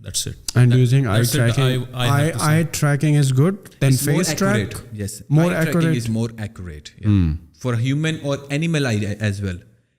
That's it. And do you think eye tracking is good than face track? Yes. More eye accurate. tracking is more accurate. Yeah. For human or animal eye as well.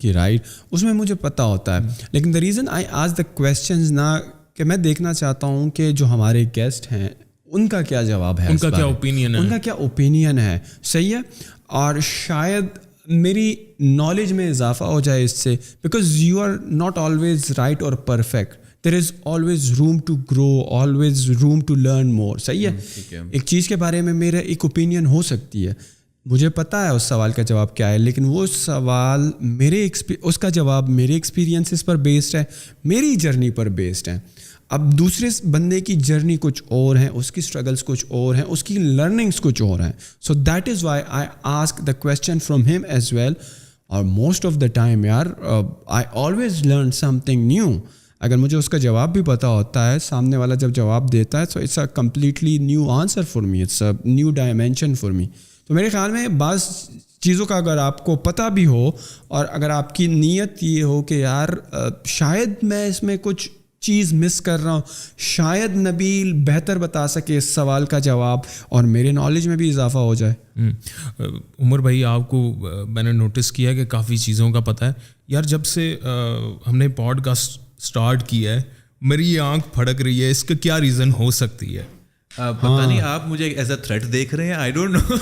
کہ right اس میں مجھے پتہ ہوتا ہے. لیکن the reason I ask the questions نا کہ میں دیکھنا چاہتا ہوں کہ جو ہمارے گیسٹ ہیں ان کا کیا جواب ہے, ان کا کیا اوپینین ہے, ان کا کیا اوپینین ہے. صحیح ہے, اور شاید میری نالج میں اضافہ ہو جائے اس سے, because you are not always right اور perfect. There is always room to grow, always room to learn more. صحیح ہے, ایک چیز کے بارے میں میرا ایک اوپینین ہو سکتی ہے, مجھے پتہ ہے اس سوال کا جواب کیا ہے, لیکن وہ سوال اس کا جواب میرے ایکسپیرینسز پر بیسڈ ہے, میری جرنی پر بیسڈ ہے. اب دوسرے بندے کی جرنی کچھ اور ہیں, اس کی اسٹرگلس کچھ اور ہیں, اس کی لرننگس کچھ اور ہیں. So that is why I ask the question from him as well. اور موسٹ آف دا ٹائم یار I always learn something new. اگر مجھے اس کا جواب بھی پتہ ہوتا ہے, سامنے والا جب جواب دیتا ہے تو it's a completely new answer for me, it's a new dimension for me. تو میرے خیال میں بعض چیزوں کا اگر آپ کو پتہ بھی ہو اور اگر آپ کی نیت یہ ہو کہ یار شاید میں اس میں کچھ چیز مس کر رہا ہوں, شاید نبیل بہتر بتا سکے اس سوال کا جواب اور میرے نالج میں بھی اضافہ ہو جائے. عمر بھائی, آپ کو میں نے نوٹس کیا کہ کافی چیزوں کا پتہ ہے یار. جب سے ہم نے پوڈ کاسٹ اسٹارٹ کیا ہے میری یہ آنکھ پھڑک رہی ہے, اس کا کیا ریزن ہو سکتی ہے؟ پتہ نہیں, آپ مجھے ایز اے تھریٹ دیکھ رہے ہیں, آئی ڈونٹ نو.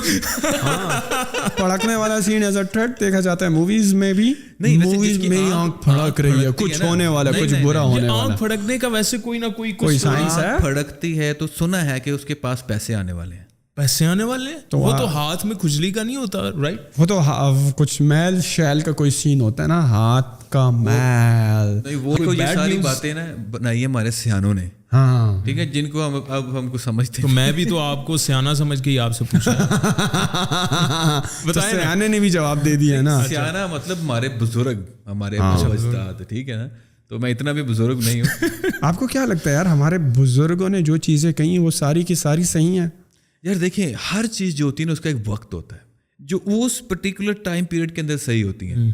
پھڑکنے والا سین ایز اے تھریٹ دیکھا جاتا ہے موویز میں بھی. نہیں, موویز میں آنکھ پھڑک رہی ہے, کچھ ہونے والا, کچھ برا ہونے والا. آنکھ پھڑکنے کا ویسے کوئی نہ کوئی سائنس ہے. پھڑکتی ہے تو سنا ہے کہ اس کے پاس پیسے آنے والے ہیں. پیسے آنے والے ہیں تو وہ تو ہاتھ میں کھجلی کا نہیں ہوتا, رائٹ؟ وہ تو کچھ میل شیل کا کوئی سین ہوتا ہے نا, ہاتھ کا میل. نہیں, وہ تو یہ ساری باتیں نا بنائی ہمارے سیانوں نے. ہاں ٹھیک ہے, جن کو ہم کو سمجھتے ہیں. تو میں بھی تو آپ کو سیانہ سمجھ کے ہی آپ سے پوچھا. بتائیں, سیانے نے بھی جواب دے دیا نا. سیانہ مطلب ہمارے بزرگ, ہمارے اجداد, ٹھیک ہے نا. تو میں اتنا بھی بزرگ نہیں ہوں. آپ کو کیا لگتا ہے یار ہمارے بزرگوں نے جو چیزیں کہیں وہ ساری کی ساری صحیح ہیں؟ یار دیکھیں, ہر چیز جو ہوتی ہے نا اس کا ایک وقت ہوتا ہے جو اس پرٹیکولر ٹائم پیریڈ کے اندر صحیح ہوتی ہیں.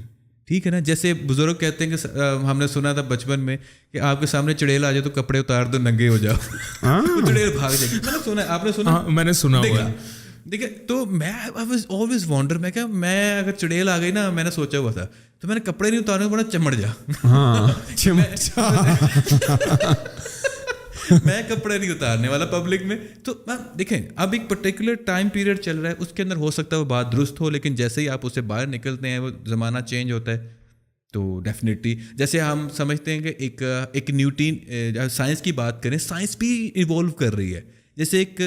ٹھیک ہے نا, جیسے بزرگ کہتے ہیں کہ ہم نے سنا تھا بچپن میں کہ آپ کے سامنے چڑیل آ جائے تو کپڑے اتار دو, ننگے ہو جاؤ. چڑیل بھاگ جائے گی. میں نے سنا, آپ نے سنا؟ میں نے سنا ہوا ہے. دیکھیں, تو میں آلویز وانڈر, میں کیا, میں اگر چڑیل آ گئی نا, میں نے سوچا ہوا تھا تو میں نے کپڑے نہیں اتارنے, بڑا چمڑ جا. میں کپڑے نہیں اتارنے والا پبلک میں. تو دیکھیں, اب ایک پرٹیکولر ٹائم پیریڈ چل رہا ہے, اس کے اندر ہو سکتا ہے وہ بات درست ہو, لیکن جیسے ہی آپ اسے باہر نکلتے ہیں وہ زمانہ چینج ہوتا ہے. تو ڈیفینیٹلی جیسے ہم سمجھتے ہیں کہ ایک نیوٹن, سائنس کی بات کریں, سائنس بھی ایوالو کر رہی ہے. جیسے ایک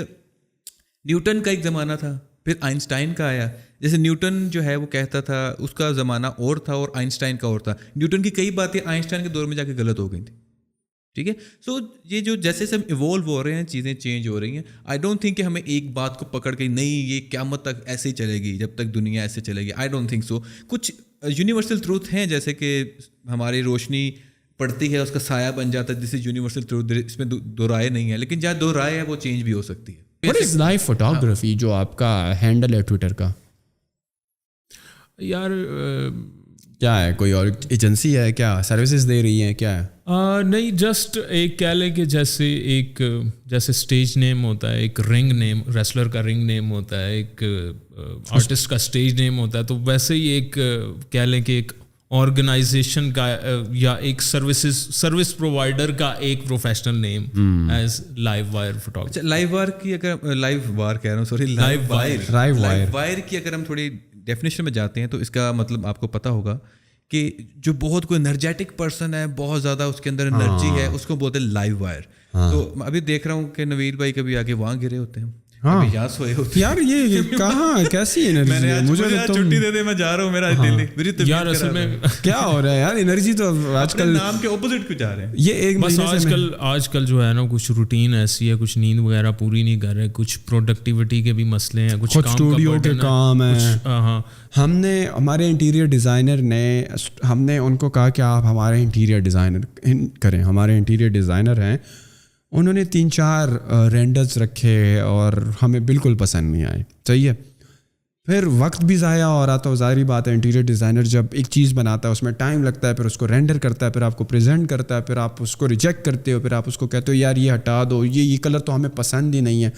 نیوٹن کا ایک زمانہ تھا, پھر آئنسٹائن کا آیا. جیسے نیوٹن جو ہے وہ کہتا تھا اس کا زمانہ اور تھا اور آئنسٹائن کا اور تھا. نیوٹن کی کئی باتیں آئنسٹائن کے دور میں جا کے غلط ہو گئی تھیں. ٹھیک ہے, سو یہ جو جیسے ہم ایوالو ہو رہے ہیں, چیزیں چینج ہو رہی ہیں. آئی ڈونٹ تھنک کہ ہمیں ایک بات کو پکڑ کے نہیں یہ قیامت تک ایسے ہی چلے گی, جب تک دنیا ایسے چلے گی. I don't think so. کچھ یونیورسل ٹروتھ ہیں جیسے کہ ہماری روشنی پڑتی ہے اس کا سایہ بن جاتا ہے, دس از یونیورسل ٹروتھ, اس میں دو رائے نہیں ہے, لیکن جہاں دو رائے ہے وہ چینج بھی ہو سکتی ہے. واٹ از لائف فوٹوگرافی جو آپ کا ہینڈل ہے ٹویٹر کا؟ یار کیا ہے, کوئی اور ایجنسی ہے کیا, سروسز دے رہی ہیں کیا ہے؟ نہیں, جسٹ ایک کہہ لیں کہ جیسے اسٹیج نیم ہوتا ہے, ایک رنگ نیم, ریسلر کا رنگ نیم ہوتا ہے, ایک آرٹسٹ کا اسٹیج نیم ہوتا ہے, تو ویسے ہی ایک کہہ لیں کہ ایک آرگنائزیشن کا یا ایک سروس پرووائڈر کا ایک professional name as live wire photography. Live wire کی اگر لائیو وائر کہہ رہا ہوں, سوری, لائیو وائر کی اگر ہم تھوڑی ڈیفینیشن میں جاتے ہیں تو اس کا مطلب آپ کو پتہ ہوگا کہ جو بہت کوئی انرجیٹک پرسن ہے, بہت زیادہ اس کے اندر انرجی ہے, اس کو بولتے ہیں لائیو وائر. تو ابھی دیکھ رہا ہوں کہ نوید بھائی کبھی آگے وہاں گرے ہوتے ہیں, یہاں سوئے ہوتے ہیں. یار یہ کہاں کیسی انرجی ہے, مجھے چھٹی دے دے, میں جا رہا ہوں, میرا دل نہیں. یار اصل میں کیا ہو رہا ہے یار, انرجی تو آج کل نام کے اپوزٹ کچھ جا رہے ہیں. یہ ایک بس آج کل جو ہے نا کچھ روٹین ایسی ہے, کچھ نیند وغیرہ پوری نہیں کر رہے, کچھ پروڈکٹیوٹی کے بھی مسئلے ہیں, کچھ اسٹوڈیو کے کام ہیں. ہم نے ہمارے انٹیریئر ڈیزائنر نے, ہم نے ان کو کہا کہ آپ ہمارے انٹیریئر ڈیزائنر کریں. ہمارے انٹیریئر ڈیزائنر ہیں, انہوں نے 3-4 رینڈرز رکھے اور ہمیں بالکل پسند نہیں آئے. صحیح ہے, پھر وقت بھی ضائع ہو رہا. تو ظاہری بات ہے انٹیریئر ڈیزائنر جب ایک چیز بناتا ہے اس میں ٹائم لگتا ہے, پھر اس کو رینڈر کرتا ہے, پھر آپ کو پریزنٹ کرتا ہے, پھر آپ اس کو ریجیکٹ کرتے ہو, پھر آپ اس کو کہتے ہو یار یہ ہٹا دو, یہ کلر تو ہمیں پسند ہی نہیں ہے,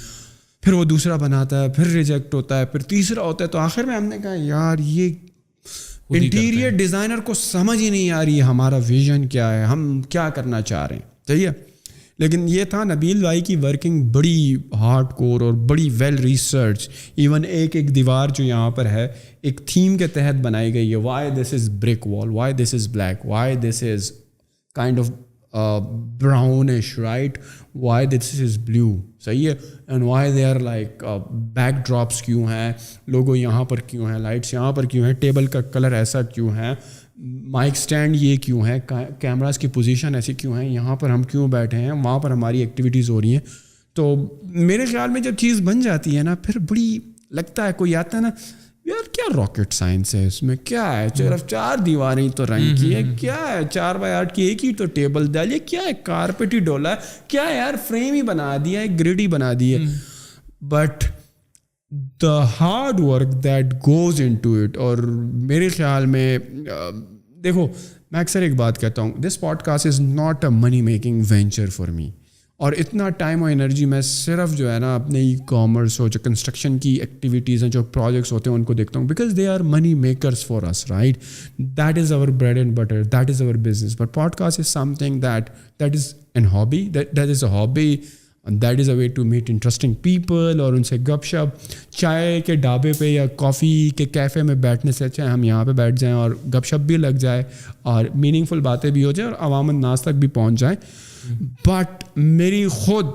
پھر وہ دوسرا بناتا ہے, پھر ریجیکٹ ہوتا ہے, پھر تیسرا ہوتا ہے. تو آخر میں ہم نے کہا یار یہ انٹیریئر ڈیزائنر کو سمجھ ہی نہیں آ رہی ہمارا ویژن کیا ہے, ہم کیا کرنا چاہ رہے ہیں. صحیح ہے, لیکن یہ تھا نبیل بھائی کی ورکنگ بڑی ہارڈ کور اور بڑی ویل ریسرچ. ایون ایک دیوار جو یہاں پر ہے ایک تھیم کے تحت بنائی گئی ہے. Why this is brick wall, why this is black, why this is kind of brownish, right, why this is blue. صحیح ہے, and why they are like backdrops کیوں ہیں, لوگو یہاں پر کیوں ہیں, لائٹس یہاں پر کیوں ہیں, ٹیبل کا کلر ایسا کیوں ہے, مائک اسٹینڈ یہ کیوں ہے, کیمراز کی پوزیشن ایسی کیوں ہے, یہاں پر ہم کیوں بیٹھے ہیں, وہاں پر ہماری ایکٹیویٹیز ہو رہی ہیں. تو میرے خیال میں جب چیز بن جاتی ہے نا پھر بڑی لگتا ہے, کوئی آتا ہے نا یار کیا راکٹ سائنس ہے اس میں, کیا ہے صرف 4 دیواریں تو رنگ کی ہے, کیا ہے 4x8 کی ایک ہی تو ٹیبل ڈالیے, کیا ہے کارپیٹ ہی ڈولا ہے, کیا ہے یار فریم ہی بنا دیا ہے, گریڈ ہی بنا دی ہے. But the hard work that goes into it. اور میرے خیال میں دیکھو میں اکثر ایک بات کہتا ہوں, this podcast is not a money making venture for me. اور اتنا ٹائم اور انرجی میں صرف جو ہے نا اپنے ای کامرس اور جو کنسٹرکشن کی ایکٹیویٹیز ہیں, جو پروجیکٹس ہوتے ہیں ان کو دیکھتا ہوں, because they are money makers for us, right. That is our bread and butter, that is our business. But podcast is something that is an hobby, that is a hobby, that is a way to meet interesting people. اور ان سے گپ شپ چائے کے ڈھابے پہ یا کافی کے کیفے میں بیٹھنے سے اچھا ہے ہم یہاں پہ بیٹھ جائیں اور گپ شپ بھی لگ جائے اور میننگ فل باتیں بھی ہو جائیں اور عوام الناس تک بھی پہنچ جائیں. بٹ میری خود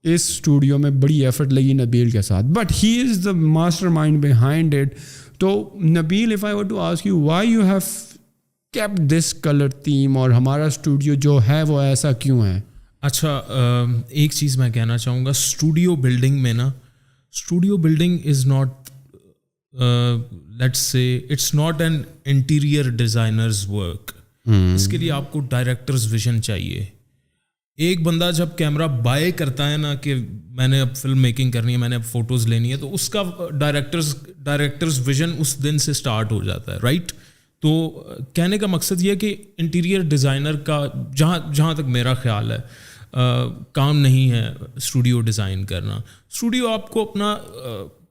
اس اسٹوڈیو میں بڑی ایفرٹ لگی نبیل کے ساتھ, but he is the mastermind behind it. تو Nabeel, if I were to ask you why you have kept this colour theme, اور ہمارا اسٹوڈیو جو ہے وہ ایسا کیوں ہے؟ اچھا, ایک چیز میں کہنا چاہوں گا, اسٹوڈیو بلڈنگ میں نا, studio building is not let's say it's not an interior designers work. اس کے لیے آپ کو ڈائریکٹرز ویژن چاہیے. ایک بندہ جب کیمرہ بائی کرتا ہے نا کہ میں نے اب فلم میکنگ کرنی ہے, میں نے اب فوٹوز لینی ہے, تو اس کا ڈائریکٹرز ویژن اس دن سے اسٹارٹ ہو جاتا ہے, رائٹ. تو کہنے کا مقصد یہ ہے کہ انٹیریئر ڈیزائنر کا جہاں تک میرا خیال ہے کام نہیں ہے اسٹوڈیو ڈیزائن کرنا. اسٹوڈیو آپ کو اپنا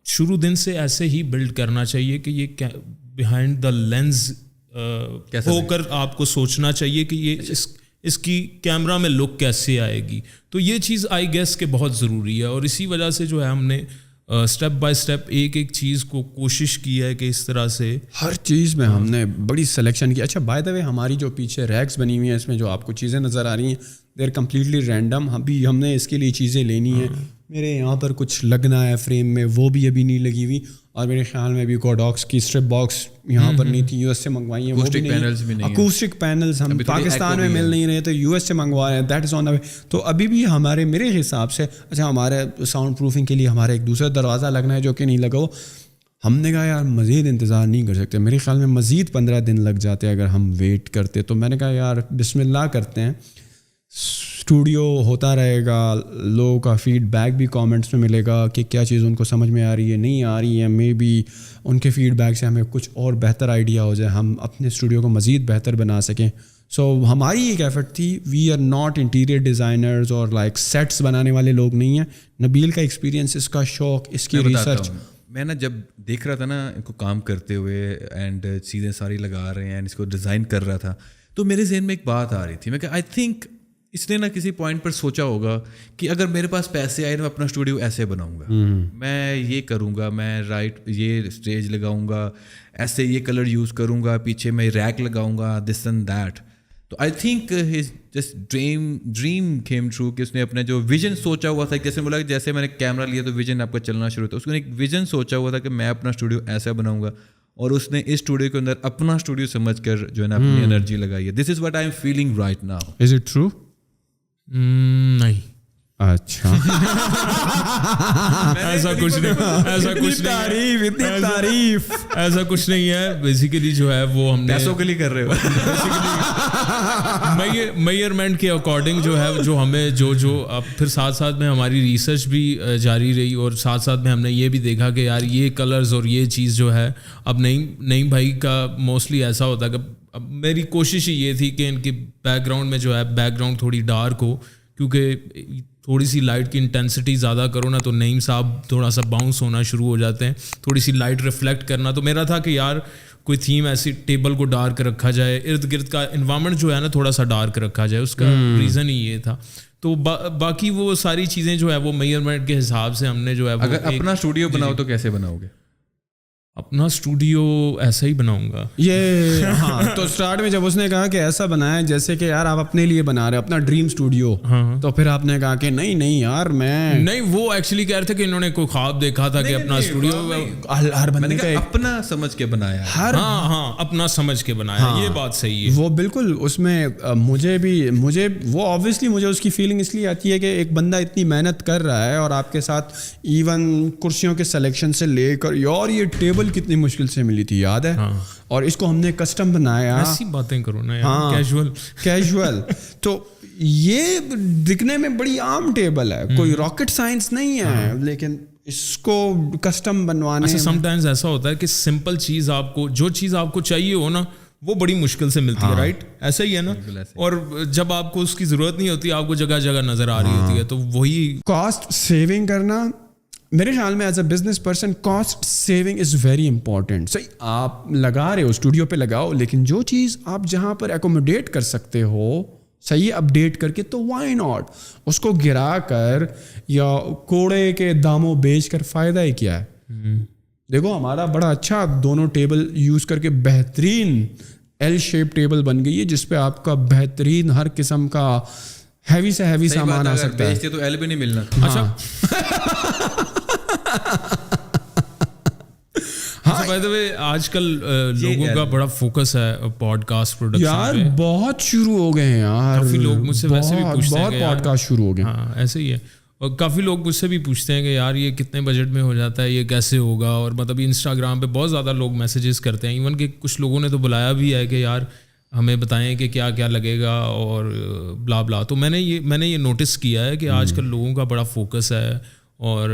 شروع دن سے ایسے ہی بلڈ کرنا چاہیے کہ یہ بیہائنڈ دا لینز ہو کر آپ کو سوچنا چاہیے کہ یہ اس کی کیمرہ میں لک کیسے آئے گی. تو یہ چیز آئی گیس کہ بہت ضروری ہے, اور اسی وجہ سے جو ہے ہم نے اسٹیپ بائی اسٹیپ ایک چیز کو کوشش کی ہے کہ اس طرح سے ہر چیز میں ہم نے بڑی سلیکشن کی. اچھا بائی دا وے, ہماری جو پیچھے ریکس بنی ہوئی ہیں اس میں جو آپ کو چیزیں نظر آ رہی ہیں دے آر کمپلیٹلی رینڈم. ابھی ہم نے اس کے لیے چیزیں لینی ہیں, میرے یہاں پر کچھ لگنا ہے فریم میں, وہ بھی ابھی نہیں لگی ہوئی. اور میرے خیال میں ابھی کوڈاکس کی اسٹرپ باکس یہاں پر نہیں تھی, یو ایس سے منگوائی ہیں, وہ بھی نہیں. اکوسٹک پینلز ہم پاکستان میں مل نہیں رہے تو یو ایس سے منگوا رہے ہیں, دیٹ از آن دا وے. تو ابھی بھی میرے حساب سے اچھا ہمارے ساؤنڈ پروفنگ کے لیے ہمارا ایک دوسرا دروازہ لگنا ہے جو کہ نہیں لگا. ہم نے کہا یار مزید انتظار نہیں کر سکتے, میرے خیال میں مزید 15 دن لگ جاتے اگر ہم ویٹ کرتے. تو میں نے کہا یار بسم اللہ کرتے ہیں, اسٹوڈیو ہوتا رہے گا, لوگوں کا فیڈ بیک بھی کامنٹس میں ملے گا کہ کیا چیز ان کو سمجھ میں آ رہی ہے, نہیں آ رہی ہے. مے بی ان کے فیڈ بیک سے ہمیں کچھ اور بہتر آئیڈیا ہو جائے, ہم اپنے اسٹوڈیو کو مزید بہتر بنا سکیں. سو ہماری ایک ایفرٹ تھی, we are not interior designers اور لائک سیٹس بنانے والے لوگ نہیں ہیں. نبیل کا ایکسپیرینس, اس کا شوق, اس کی ریسرچ. میں نا جب دیکھ رہا تھا نا ان کو کام کرتے ہوئے اینڈ چیزیں ساری لگا رہے ہیں, اس کو ڈیزائن کر رہا تھا, تو میرے ذہن میں ایک بات آ رہی تھی. میں کہ آئی تھنک اس نے نا کسی پوائنٹ پر سوچا ہوگا کہ اگر میرے پاس پیسے آئے تو میں اپنا اسٹوڈیو ایسے بناؤں گا, میں یہ کروں گا, میں رائٹ یہ اسٹیج لگاؤں گا, ایسے یہ کلر یوز کروں گا, پیچھے میں ریک لگاؤں گا, دس اینڈ دیٹ. تو I think his just dream came true کہ اس نے اپنا جو ویژن سوچا ہوا تھا, جیسے بولا کہ جیسے میں نے کیمرہ لیا تو ویژن آپ کا چلنا شروع ہوتا, اس نے ایک ویژن سوچا ہوا تھا کہ میں اپنا اسٹوڈیو ایسا بناؤں گا, اور اس نے اس اسٹوڈیو کے اندر اپنا اسٹوڈیو سمجھ کر جو ہے نا اپنی انرجی لگائی ہے. This is what I am feeling right now. Is it true? نہیں. اچھا ایسا کچھ نہیں, تعریف ایسا کچھ نہیں ہے. بیسیکلی جو ہے وہ ہم نے پیسوں کے لیے کر رہے ہو. میئرمنٹ کے اکارڈنگ جو ہے جو ہمیں جو اب پھر ساتھ میں ہماری ریسرچ بھی جاری رہی, اور ساتھ میں ہم نے یہ بھی دیکھا کہ یار یہ کلرز اور یہ چیز جو ہے اب نئی بھائی کا موسٹلی ایسا ہوتا ہے کہ اب میری کوشش ہی یہ تھی کہ ان کی بیک گراؤنڈ میں جو ہے بیک گراؤنڈ تھوڑی ڈارک ہو, کیونکہ تھوڑی سی لائٹ کی انٹینسٹی زیادہ کرو نا تو نعیم صاحب تھوڑا سا باؤنس ہونا شروع ہو جاتے ہیں, تھوڑی سی لائٹ ریفلیکٹ کرنا. تو میرا تھا کہ یار کوئی تھیم ایسی ٹیبل کو ڈارک رکھا جائے, ارد گرد کا انوائرمنٹ جو ہے نا تھوڑا سا ڈارک رکھا جائے, اس کا ریزن ہی یہ تھا. تو باقی وہ ساری چیزیں جو ہے وہ میئرمنٹ کے حساب سے ہم نے جو ہے. اگر اپنا اسٹوڈیو بناؤ تو کیسے بناؤ گے؟ اپنا اسٹوڈیو ایسا ہی بناؤں گا یہ ہاں. تو اسٹارٹ میں جب اس نے کہا کہ ایسا بنایا جیسے کہ یار آپ اپنے لیے بنا رہے اپنا ڈریم اسٹوڈیو, تو پھر آپ نے کہا کہ نہیں یار میں نہیں, وہ ایکچولی کہہ رہے تھے کہ انہوں نے کوئی خواب دیکھا تھا کہ اپنا اسٹوڈیو ہر بندے کا اپنا سمجھ کے بنایا. ہاں اپنا سمجھ کے بنایا, یہ بات صحیح ہے. وہ بالکل اس میں مجھے وہ آبویسلی مجھے اس کی فیلنگ اس لیے آتی ہے کہ ایک بندہ اتنی محنت کر رہا ہے اور آپ کے ساتھ ایون کرسیوں کے سلیکشن سے لے کر یار یہ ٹیبل کتنی مشکل سے ملی تھی یاد ہے, اور اس کو ہم نے کسٹم بنایا. ایسی باتیں کرو نا یار, کیجول. تو یہ دکھنے میں بڑی عام ٹیبل ہے, کوئی راکٹ سائنس نہیں ہے, لیکن اس کو کسٹم بنوانے سم ٹائمز ایسا ہوتا ہے کہ سمپل چیز آپ کو, جو چیز آپ کو چاہیے ہو نا وہ بڑی مشکل سے ملتی ہے, رائٹ؟ ایسا ہی ہے نا. اور جب آپ کو اس کی ضرورت نہیں ہوتی, آپ کو جگہ جگہ نظر آ رہی ہوتی ہے, تو وہی کاسٹ سیونگ کرنا میرے خیال میں as a business person cost saving is very important. صحیح آپ لگا رہے ہو اسٹوڈیو پہ لگاؤ, لیکن جو چیز آپ جہاں پر ایکوموڈیٹ کر سکتے ہو صحیح اپڈیٹ کر کے, تو وائی ناٹ. اس کو گرا کر یا کوڑے کے داموں بیچ کر فائدہ ہی کیا ہے؟ دیکھو ہمارا بڑا اچھا دونوں ٹیبل یوز کر کے بہترین ایل شیپ ٹیبل بن گئی ہے, جس پہ آپ کا بہترین ہر قسم کا ہیوی سے ہیوی سامان آ سکتا ہے. تو ایل بھی نہیں ملنا. اچھا بائی دا وے آج کل لوگوں کا بڑا فوکس ہے پوڈ کاسٹ پروڈکشن یار, بہت شروع ہو گئے ہیں یار. کافی لوگ مجھ سے ویسے بھی پوچھتے ہیں کہ پوڈ کاسٹ شروع ہو گئے. ہاں ایسے ہی ہے, اور کافی لوگ مجھ سے بھی پوچھتے ہیں کہ یار یہ کتنے بجٹ میں ہو جاتا ہے, یہ کیسے ہوگا. اور مطلب انسٹاگرام پہ بہت زیادہ لوگ میسیجز کرتے ہیں, ایون کہ کچھ لوگوں نے تو بلایا بھی ہے کہ یار ہمیں بتائیں کہ کیا کیا لگے گا اور بلا بلا. تو میں نے یہ نوٹس کیا ہے کہ آج کل لوگوں کا بڑا فوکس ہے اور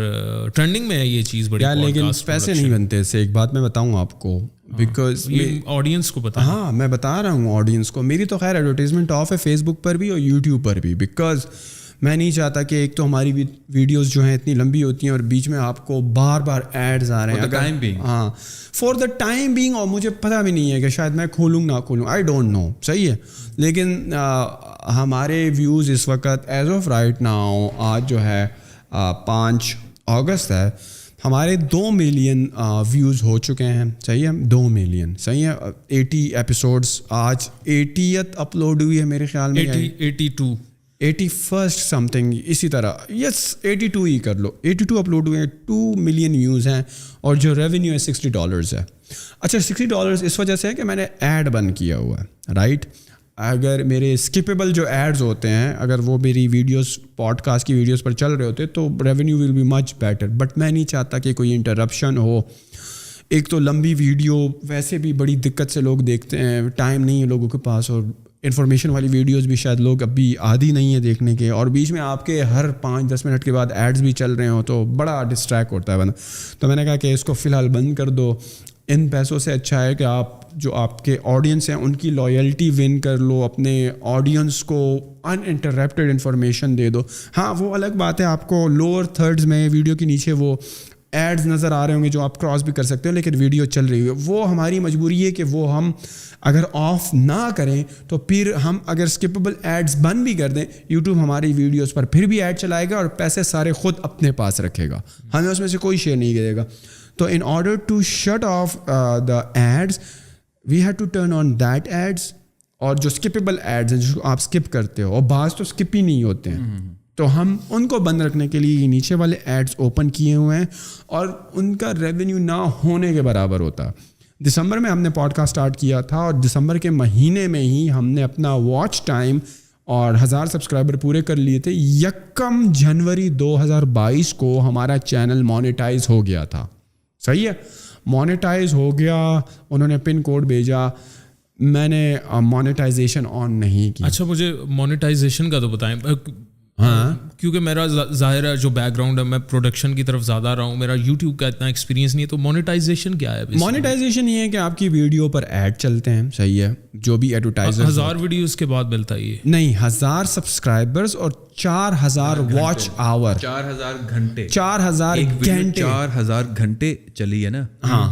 ٹرینڈنگ میں ہے یہ چیز بڑی. لیکن پیسے نہیں بنتے اس سے, ایک بات میں بتاؤں آپ کو, بیکاز آڈینس کو پتا. ہاں میں بتا رہا ہوں آڈینس کو. میری تو خیر ایڈورٹیزمنٹ آف ہے فیس بک پر بھی اور یوٹیوب پر بھی, بیکاز میں نہیں چاہتا کہ ایک تو ہماری ویڈیوز جو ہیں اتنی لمبی ہوتی ہیں اور بیچ میں آپ کو بار بار ایڈز آ رہے ہیں. ہاں فار دا ٹائم بینگ, اور مجھے پتہ بھی نہیں ہے کہ شاید میں کھولوں نہ کھولوں, آئی ڈونٹ نو. صحیح ہے, لیکن ہمارے ویوز اس وقت ایز آف رائٹ ناؤ, آج جو ہے 5 اگست ہے, ہمارے 2 ملین ویوز ہو چکے ہیں. صحیح ہے, 2 ملین. صحیح ہے, 80 ایپیسوڈس, آج 80th اپلوڈ ہوئی ہے میرے خیال میں, 81st سم تھنگ اسی طرح. یس 82 ہی کر لو, 82 اپلوڈ ہوئے ہیں, 2 ملین ویوز ہیں, اور جو ریونیو ہے $60 ہے. اچھا $60 اس وجہ سے ہے کہ میں نے ایڈ بند کیا ہوا ہے, رائٹ. اگر میرے اسکپیبل جو ایڈز ہوتے ہیں, اگر وہ میری ویڈیوز پوڈ کاسٹ کی ویڈیوز پر چل رہے ہوتے تو revenue will be much better. But میں نہیں چاہتا کہ کوئی انٹرپشن ہو. ایک تو لمبی ویڈیو ویسے بھی بڑی دقت سے لوگ دیکھتے ہیں, ٹائم نہیں ہے لوگوں کے پاس, اور انفارمیشن والی ویڈیوز بھی شاید لوگ ابھی عادی نہیں ہے دیکھنے کے, اور بیچ میں آپ کے ہر 5-10 منٹ کے بعد ایڈز بھی چل رہے ہوں تو بڑا ڈسٹریکٹ ہوتا ہے بندہ. تو میں نے کہا کہ اس کو فی الحال بند کر دو. ان پیسوں سے اچھا ہے کہ آپ جو آپ کے آڈینس ہیں ان کی لائلٹی ون کر لو, اپنے آڈینس کو ان انٹرپٹیڈ انفارمیشن دے دو. ہاں وہ الگ بات ہے, آپ کو لوور تھرڈز میں ویڈیو کے نیچے وہ ایڈز نظر آ رہے ہوں گے جو آپ کراس بھی کر سکتے ہو, لیکن ویڈیو چل رہی ہے. وہ ہماری مجبوری ہے کہ وہ ہم اگر آف نہ کریں تو پھر ہم اگر اسکپیبل ایڈز بند بھی کر دیں, یوٹیوب ہماری ویڈیوز پر پھر بھی ایڈ چلائے گا اور پیسے سارے خود اپنے پاس رکھے گا, ہمیں اس میں سے کوئی شیئر نہیں کرے گا. تو in order to shut off the ads, we had to turn on that ads, اور جو اسکپیبل ایڈز ہیں جو آپ اسکپ کرتے ہو, اور بعض تو اسکپ ہی نہیں ہوتے ہیں, تو ہم ان کو بند رکھنے کے لیے نیچے والے ایڈز اوپن کیے ہوئے ہیں, اور ان کا ریونیو نہ ہونے کے برابر ہوتا. دسمبر میں ہم نے پوڈ کاسٹ اسٹارٹ کیا تھا, اور دسمبر کے مہینے میں ہی ہم نے اپنا واچ ٹائم اور 1000 سبسکرائبر پورے کر لیے تھے. 1 جنوری 2022 کو ہمارا چینل مانیٹائز ہو گیا تھا. صحیح ہے, مانیٹائز ہو گیا, انہوں نے پن کوڈ بھیجا, میں نے مانیٹائزیشن آن نہیں کی. اچھا مجھے مانیٹائزیشن کا تو بتائیں. ہاں کیونکہ میرا ظاہر ہے جو بیک گراؤنڈ ہے میں پروڈکشن کی طرف زیادہ رہا ہوں, میرا یوٹیوب کا اتنا ایکسپیرینس نہیں ہے. تو مانیٹائزیشن کیا ہے؟ مانیٹائزیشن یہ ہے کہ آپ کی ویڈیو پر ایڈ چلتے ہیں. صحیح ہے, جو بھی ایڈورٹائزر 1000 ویڈیوز کے بعد ملتا ہے یہ نہیں, 1000 سبسکرائبرز اور 4000 واچ آور, 4000 گھنٹے, 4000 گھنٹے 4000 گھنٹے چلی ہے نا. ہاں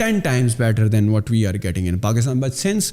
10 times better than what we are getting in Pakistan. But since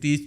30,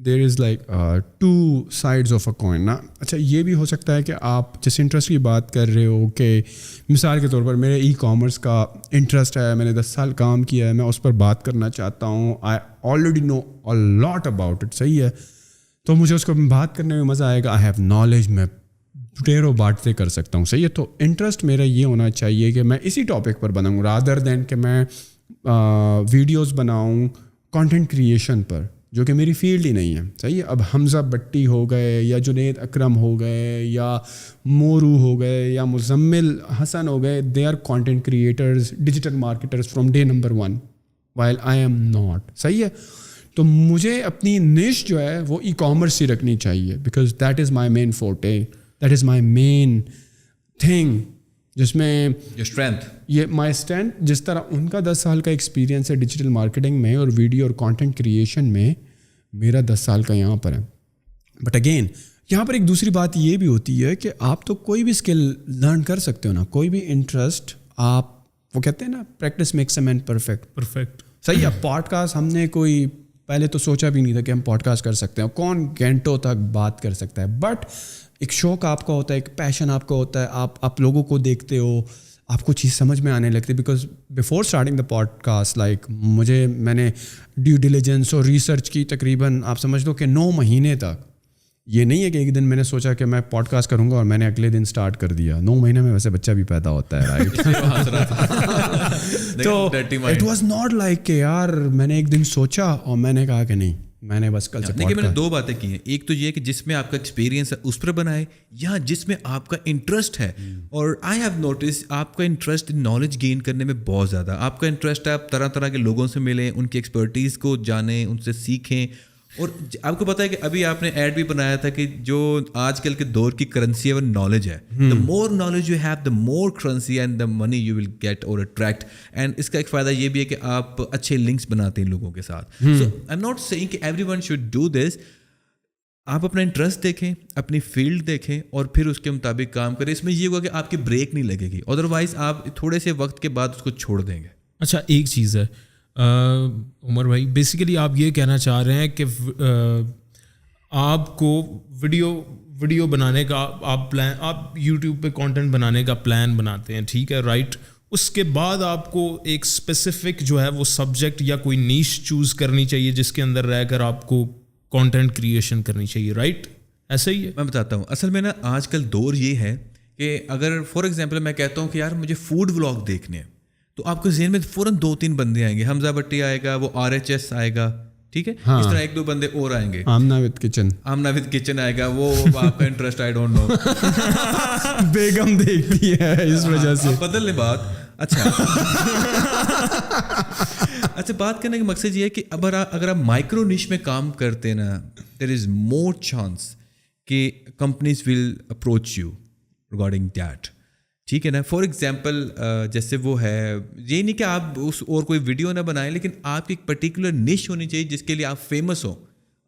there is like two sides of a coin نا. اچھا یہ بھی ہو سکتا ہے کہ آپ جس انٹرسٹ کی بات کر رہے ہو کہ مثال کے طور پر میرے ای کامرس کا انٹرسٹ ہے, میں نے 10 سال کام کیا ہے, میں اس پر بات کرنا چاہتا ہوں, I already know a lot about it, صحیح ہے, تو مجھے اس کو بات کرنے میں مزہ آئے گا. آئی ہیو نالج, میں ڈھیروں باتیں کر سکتا ہوں, صحیح ہے. تو انٹرسٹ میرا یہ ہونا چاہیے کہ میں اسی ٹاپک پر بناؤں رادر دین کہ میں ویڈیوز بناؤں کانٹینٹ کریشن پر, جو کہ میری فیلڈ ہی نہیں ہے, صحیح ہے. اب حمزہ بٹی ہو گئے یا جنید اکرم ہو گئے یا مورو ہو گئے یا مزمل حسن ہو گئے, they are content creators, digital marketers from day number 1 while I am not, صحیح ہے. تو مجھے اپنی نش جو ہے وہ ای کامرس ہی رکھنی چاہیے, because that is my main forte, that is my main thing, جس میں اسٹرینتھ, یہ مائی اسٹرینتھ. جس طرح ان کا 10 سال کا ایکسپیرینس ہے ڈیجیٹل مارکیٹنگ میں اور ویڈیو اور کانٹینٹ کریشن میں, میرا 10 سال کا یہاں پر ہے. بٹ اگین یہاں پر ایک دوسری بات یہ بھی ہوتی ہے کہ آپ تو کوئی بھی اسکل لرن کر سکتے ہو نا, کوئی بھی انٹرسٹ آپ, وہ کہتے ہیں نا practice makes a man perfect, صحیح ہے. پوڈ کاسٹ ہم نے کوئی پہلے تو سوچا بھی نہیں تھا کہ ہم پوڈ کاسٹ کر سکتے ہیں, کون گھنٹوں تک بات کر سکتا ہے. بٹ ایک شوق آپ کا ہوتا ہے, ایک پیشن آپ کا ہوتا ہے, آپ لوگوں کو دیکھتے ہو, آپ کو چیز سمجھ میں آنے لگتی ہے. Because before starting the podcast like میں نے ڈیو ڈیلیجنس اور ریسرچ کی تقریباً آپ سمجھ لو کہ 9 مہینے تک. یہ نہیں ہے کہ ایک دن میں نے سوچا کہ میں پوڈ کاسٹ کروں گا اور میں نے اگلے دن اسٹارٹ کر دیا. 9 مہینے میں ویسے بچہ بھی پیدا ہوتا ہے, رائٹ. تو اٹ واز ناٹ لائک کہ یار میں نے ایک دن سوچا اور میں نے کہا کہ نہیں, میں نے بس کل سے. دیکھیے میں نے 2 باتیں کی ہیں, ایک تو یہ کہ جس میں آپ کا ایکسپیرینس ہے اس پر بنائے, یا جس میں آپ کا انٹرسٹ ہے. اور آئی ہیو نوٹس آپ کا انٹرسٹ نالج گین کرنے میں بہت زیادہ, آپ کا انٹرسٹ ہے آپ طرح طرح کے لوگوں سے ملیں, ان کی ایکسپرٹیز کو جانیں, ان سے سیکھیں. اور آپ کو پتہ ہے کہ ابھی آپ نے ایڈ بھی بنایا تھا کہ جو آج کل کے دور کی کرنسی ہے وہ نالج ہے. The more knowledge you have the more currency and the money you will get اور اٹریکٹ. اینڈ اس کا ایک فائدہ یہ بھی ہے کہ آپ اچھے لنکس بناتے ہیں لوگوں کے ساتھ. سو آئی ایم ناٹ سیئنگ کہ every one should do this. آپ اپنا انٹرسٹ دیکھیں, اپنی فیلڈ دیکھیں اور پھر اس کے مطابق کام کریں. اس میں یہ ہوگا کہ آپ کی بریک نہیں لگے گی, ادروائز آپ تھوڑے سے وقت کے بعد اس کو چھوڑ دیں گے. اچھا ایک چیز ہے عمر بھائی, بیسیکلی آپ یہ کہنا چاہ رہے ہیں کہ آپ کو ویڈیو بنانے کا آپ یوٹیوب پہ کانٹینٹ بنانے کا پلان بناتے ہیں, ٹھیک ہے, رائٹ. اس کے بعد آپ کو ایک اسپیسیفک جو ہے وہ سبجیکٹ یا کوئی نیش چوز کرنی چاہیے جس کے اندر رہ کر آپ کو کانٹینٹ کریشن کرنی چاہیے, رائٹ. ایسا ہی ہے. میں بتاتا ہوں, اصل میں نا آج کل دور یہ ہے کہ اگر فار ایگزامپل میں کہتا ہوں کہ یار مجھے فوڈ ولاگ دیکھنے ہیں, تو آپ کے ذہن میں فوراً 2-3 بندے آئیں گے. حمزہ بٹی آئے گا, وہ RHS آئے گا, ٹھیک ہے, اس طرح 1-2 بندے اور آئیں گے. آمنہ وتھ کچن آئے گا, وہ آپ کا انٹرسٹ آئی ڈونٹ نو, بیگم دیکھتی ہے اس وجہ سے. بدل لے بات. اچھا بات کرنے کا مقصد یہ ہے کہ اگر آپ مائکرو نش میں کام کرتے ہیں نا, دیر از مور چانس کہ companies will approach you regarding that, ٹھیک ہے نا. فار ایگزامپل جیسے وہ ہے, یہ نہیں کہ آپ اس اور کوئی ویڈیو نہ بنائیں, لیکن آپ کی ایک پرٹیکولر نش ہونی چاہیے جس کے لیے آپ فیمس ہوں.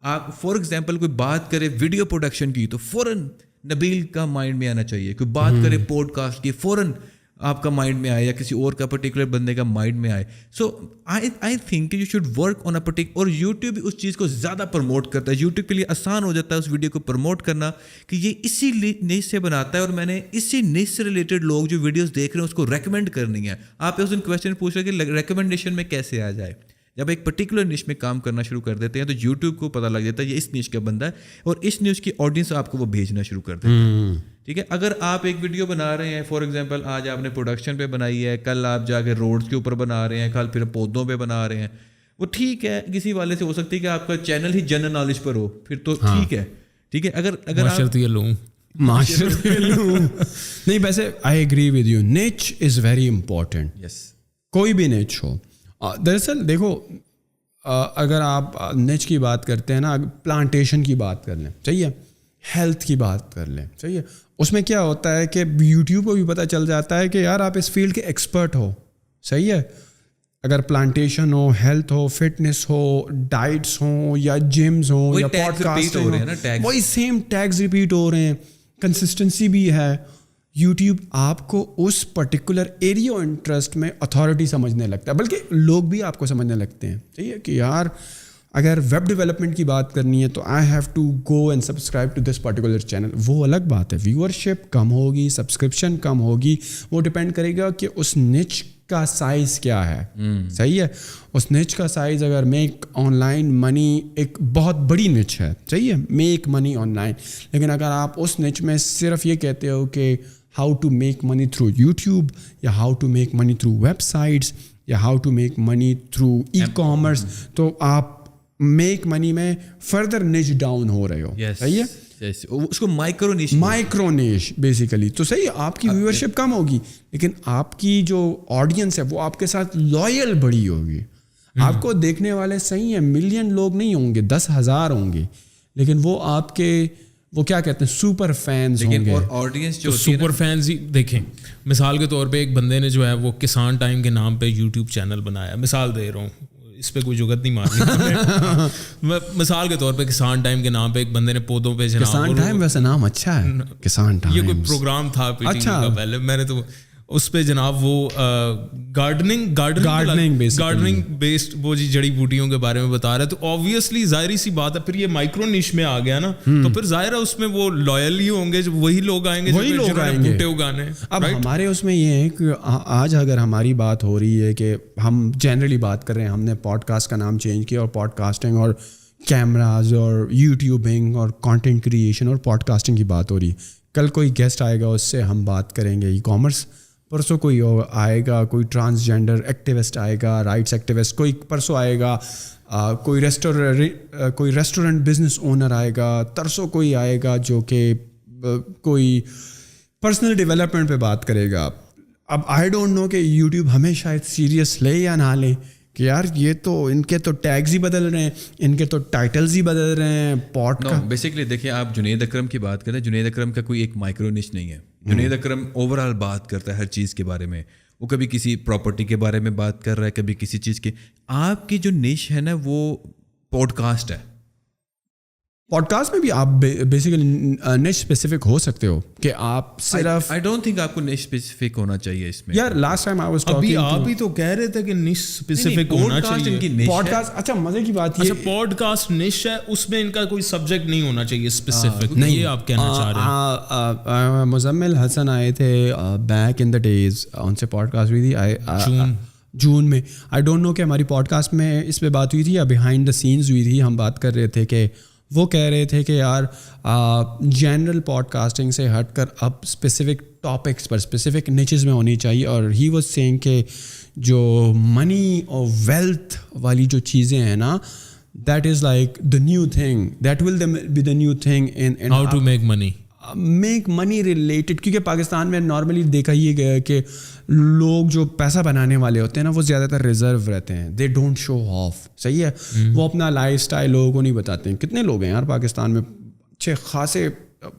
آپ فار ایگزامپل کوئی بات کرے ویڈیو پروڈکشن کی تو فوراً نبیل کا مائنڈ میں آنا چاہیے. کوئی بات کرے پوڈ کاسٹ کی, فوراً آپ کا مائنڈ میں آئے, یا کسی اور کا پرٹیکولر بندے کا مائنڈ میں آئے. سو آئی تھنک کہ you should work on a particular, اور یوٹیوب بھی اس چیز کو زیادہ پروموٹ کرتا ہے. یوٹیوب کے لیے آسان ہو جاتا ہے اس ویڈیو کو پروموٹ کرنا کہ یہ اسی نیش سے بناتا ہے, اور میں نے اسی نیش سے ریلیٹڈ لوگ جو ویڈیوز دیکھ رہے ہیں اس کو ریکمینڈ کرنی ہے. آپ اس دن کویشچن پوچھ رہے کہ ریکمنڈیشن میں کیسے آ جائے. جب ایک پرٹیکولر نیش میں کام کرنا شروع کر دیتے ہیں تو یوٹیوب کو پتہ لگ جاتا ہے یہ اس نیش کا بندہ ہے, اور اس نیش کی آڈینس آپ کو وہ بھیجنا شروع کر دیتے ہیں, ٹھیک ہے. اگر آپ ایک ویڈیو بنا رہے ہیں, فار ایگزامپل آج آپ نے پروڈکشن پہ بنائی ہے, کل آپ جا کے روڈس کے اوپر بنا رہے ہیں, کل پھر پودوں پہ بنا رہے ہیں, وہ ٹھیک ہے. کسی والے سے ہو سکتی ہے کہ آپ کا چینل ہی جنرل نالج پر ہو, پھر تو ٹھیک ہے, ٹھیک ہے. اگر نہیں, ویسے I agree with you, niche is very important. Yes, کوئی بھی نیچ ہو. دراصل دیکھو, اگر آپ نیچ کی بات کرتے ہیں نا, پلانٹیشن کی بات کر لیں, صحیح ہے, ہیلتھ کی بات کر لیں, صحیح ہے, اس میں کیا ہوتا ہے کہ یوٹیوب کو بھی پتہ چل جاتا ہے کہ یار آپ اس فیلڈ کے ایکسپرٹ ہو, صحیح ہے. اگر پلانٹیشن ہو, ہیلتھ ہو, فٹنس ہو, ڈائٹس ہوں, یا جمز ہوں, یا پوڈ کاسٹ ہو رہے ہیں, وہی سیم ٹیگز ریپیٹ ہو رہے ہیں, کنسسٹنسی بھی ہے. یوٹیوب آپ کو اس پرٹیکولر ایریا انٹرسٹ میں اتھارٹی سمجھنے لگتا ہے, بلکہ لوگ بھی آپ کو سمجھنے لگتے ہیں, صحیح ہے, کہ یار اگر ویب ڈیولپمنٹ کی بات کرنی ہے تو I have to go and subscribe to this particular channel. وہ الگ بات ہے, ویورشپ کم ہوگی, سبسکرپشن کم ہوگی, وہ ڈپینڈ کرے گا کہ اس نچ کا سائز کیا ہے. صحیح ہے, اس نچ کا سائز اگر میک آن لائن منی ایک بہت بڑی نچ ہے, صحیح ہے, میک منی آن لائن, لیکن اگر آپ اس نچ میں صرف یہ کہتے ہو کہ how to make money through YouTube یا how to make money through websites یا how to make money through e-commerce, تو آپ میک منی میں فردر نچ ڈاؤن ہو رہے ہو. صحیح ہے, اس کو مائکرو نیش بیسیکلی. تو صحیح ہے, آپ کی ویورشپ کم ہوگی لیکن آپ کی جو آڈینس ہے وہ آپ کے ساتھ لوئل بڑی ہوگی. آپ کو دیکھنے والے صحیح ہیں ملین لوگ نہیں ہوں گے, 10,000 ہوں گے, لیکن وہ آپ کے وہ کیا کہتے ہیں سپر فینز ہوں گے. اور آڈینس جو سپر فینز ہی دیکھیں, مثال کے طور پہ ایک بندے نے جو ہے وہ کسان ٹائم کے نام پہ یوٹیوب چینل بنایا, مثال دے رہا ہوں, اس پہ کوئی جگت نہیں مارنی. مثال کے طور پہ کسان ٹائم کے نام پہ ایک بندے نے پودوں پہ کسان ٹائم, ویسے نام اچھا ہے کسان ٹائم, یہ کوئی پروگرام تھا پی ٹی وی کا پہلے, میں نے تو اس پہ جناب وہ گارڈننگ بیسڈ وہ جڑی بوٹیوں کے بارے میں بتا رہا ہے. تو آبویسلی ظاہری سی بات ہے, پھر یہ مائکرو نیش میں آ گیا نا, تو پھر ظاہر ہے اس میں وہ لوئل ہی ہوں گے, وہی لوگ آئیں گے بوٹے اگانے. اب ہمارے اس میں یہ ہے کہ آج اگر ہماری بات ہو رہی ہے کہ ہم جنرلی بات کر رہے ہیں, ہم نے پوڈ کاسٹ کا نام چینج کیا اور پوڈ کاسٹنگ اور کیمراز اور یوٹیوبنگ اور کانٹینٹ کریشن اور پوڈ کاسٹنگ کی بات ہو رہی ہے. کل کوئی گیسٹ آئے گا, اس سے ہم بات کریں گے ای کامرس, پرسوں کوئی آئے گا کوئی ٹرانسجینڈر ایکٹیوسٹ آئے گا, رائٹس ایکٹیوسٹ, کوئی پرسوں آئے گا کوئی ریسٹورینٹ بزنس اونر آئے گا, ترسوں کوئی آئے گا جو کہ کوئی پرسنل ڈیولپمنٹ پہ بات کرے گا. اب آئی ڈونٹ نو کہ یوٹیوب ہمیں شاید سیریس لے یا نہ لے کہ یار یہ تو ان کے تو ٹیگز ہی بدل رہے ہیں, ان کے تو ٹائٹلز ہی بدل رہے ہیں پوڈ کا. بیسکلی دیکھیں, آپ جنید اکرم کی بات کریں, جنید اکرم کا کوئی ایک مائکرو نش نہیں ہے. جنید اکرم اوور آل بات کرتا ہے ہر چیز کے بارے میں. وہ کبھی کسی پراپرٹی کے بارے میں بات کر رہا ہے, کبھی کسی چیز کے. آپ کی جو نش ہے نا وہ پوڈ کاسٹ ہے. پوڈ کاسٹ میں بھی آپ بیسیکلی نش اسپیسیفک ہو سکتے ہو کہ آپ صرف, آئی ڈونٹ تھنک آپ کو نش اسپیسیفک ہونا چاہیے اس میں. یار last time I was talking, آپ ہی تو کہہ رہے تھے کہ نش اسپیسیفک ہونا چاہیے. پوڈ کاسٹ, اچھا مزے کی بات یہ, پوڈ کاسٹ نش ہے, اس میں ان کا کوئی سبجیکٹ نہیں ہونا چاہیے اسپیسیفک, نہیں یہ آپ کہنا چاہ رہے ہیں. مزمل حسن آئے تھے بیک ان دا ڈیز, ان سے پوڈ کاسٹ ہوئی تھی جون میں. آئی ڈونٹ نو کہ ہماری پوڈ کاسٹ میں اس پہ بات ہوئی تھی یا بیہائنڈ دا سینز ہوئی تھی. ہم بات کر رہے تھے کہ وہ کہہ رہے تھے کہ یار جنرل پوڈ کاسٹنگ سے ہٹ کر اب اسپیسیفک ٹاپکس پر اسپیسیفک نیچز میں ہونی چاہیے. اور ہی واز سینگ کہ جو منی اور ویلتھ والی جو چیزیں ہیں نا, that is like the new thing, that will be the new thing in how to make money related. کیونکہ پاکستان میں نارملی دیکھا یہ گیا کہ لوگ جو پیسہ بنانے والے ہوتے ہیں نا وہ زیادہ تر ریزرو رہتے ہیں, دے ڈونٹ شو آف. صحیح ہے, وہ اپنا لائف اسٹائل لوگوں کو نہیں بتاتے ہیں. کتنے لوگ ہیں یار پاکستان میں اچھے خاصے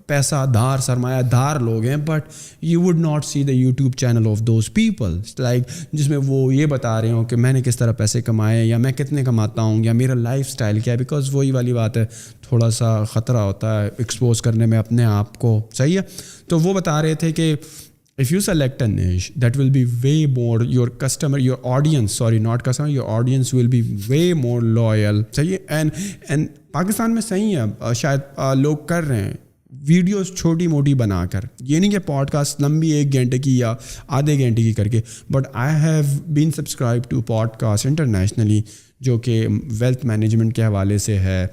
پیسہ دار سرمایہ دار لوگ ہیں, but you would not see the YouTube channel of those people like جس میں وہ یہ بتا رہے ہوں کہ میں نے کس طرح پیسے کمائے یا میں کتنے کماتا ہوں یا میرا لائف اسٹائل کیا ہے. بیکاز وہی والی بات ہے, تھوڑا سا خطرہ ہوتا ہے ایکسپوز کرنے میں اپنے آپ کو. صحیح ہے, تو وہ بتا رہے تھے کہ if you select a niche, that will be way more your audience will be way more loyal. صحیح ہے, and پاکستان میں صحیح ہے, شاید لوگ کر رہے ہیں ویڈیوز چھوٹی موٹی بنا کر, یہ نہیں کہ پوڈ کاسٹ لمبی 1 گھنٹے کی یا آدھے گھنٹے کی کر کے. But I have been subscribed to podcast internationally جو کہ ویلتھ مینجمنٹ کے حوالے سے ہے,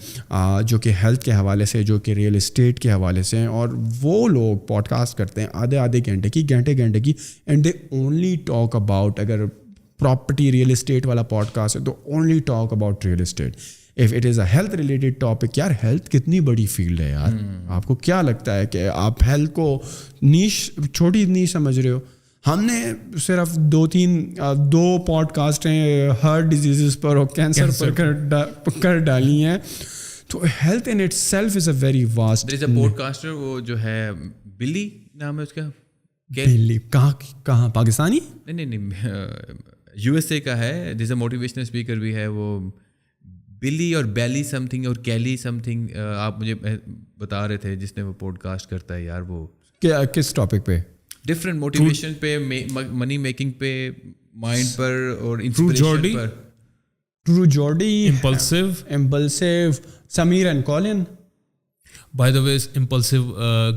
جو کہ ہیلتھ کے حوالے سے, جو کہ ریئل اسٹیٹ کے حوالے سے ہیں. اور وہ لوگ پوڈ کاسٹ کرتے ہیں آدھے گھنٹے کی, گھنٹے کی, and they only talk about, اگر پراپرٹی ریئل اسٹیٹ والا پوڈ کاسٹ ہے تو only talk about real estate. If it is a health related topic, یار ہیلتھ کتنی بڑی فیلڈ ہے یار. آپ کو کیا لگتا ہے کہ آپ ہیلتھ کو چھوٹی نیش سمجھ رہے ہو؟ ہم نے صرف 2 پوڈ کاسٹ ہیں ہارٹ ڈیزیزز پر اور کینسر پر کر ڈالی ہیں. تو health in itself is a very vast. There is a پوڈ کاسٹر, وہ جو ہے بلی نام ہے اس کا. بلی کہاں پاکستانی؟ نہیں یو ایس اے کا ہے. دیر از اے موٹیویشنل اسپیکر بھی ہے, وہ بلی اور بیلی سم تھنگ اور کیلی سم تھنگ آپ مجھے بتا رہے تھے, جس نے وہ پوڈ کاسٹ کرتا ہے یار. وہ کس ٹاپک پہ؟ ڈفرینٹ موٹیویشن پہ, منی میکنگ پہ, مائنڈ پر اور inspiration per. True Geordie, Impulsive. Samir and Colin. By the way, Impulsive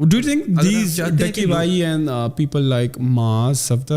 Do you think these Ducky Bhai and people like Maaz Safdar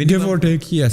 Give or take, yes,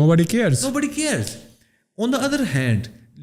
Nobody cares. Nobody cares. On the other hand,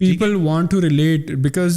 People want to relate because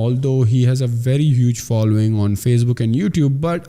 although he has a very huge following on Facebook and YouTube, but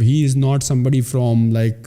he is not somebody from like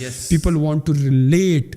Yes. People want to relate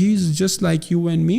he is just like you and me.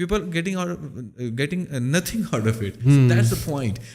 people getting nothing out of it. So that's the point.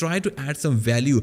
try to add some value,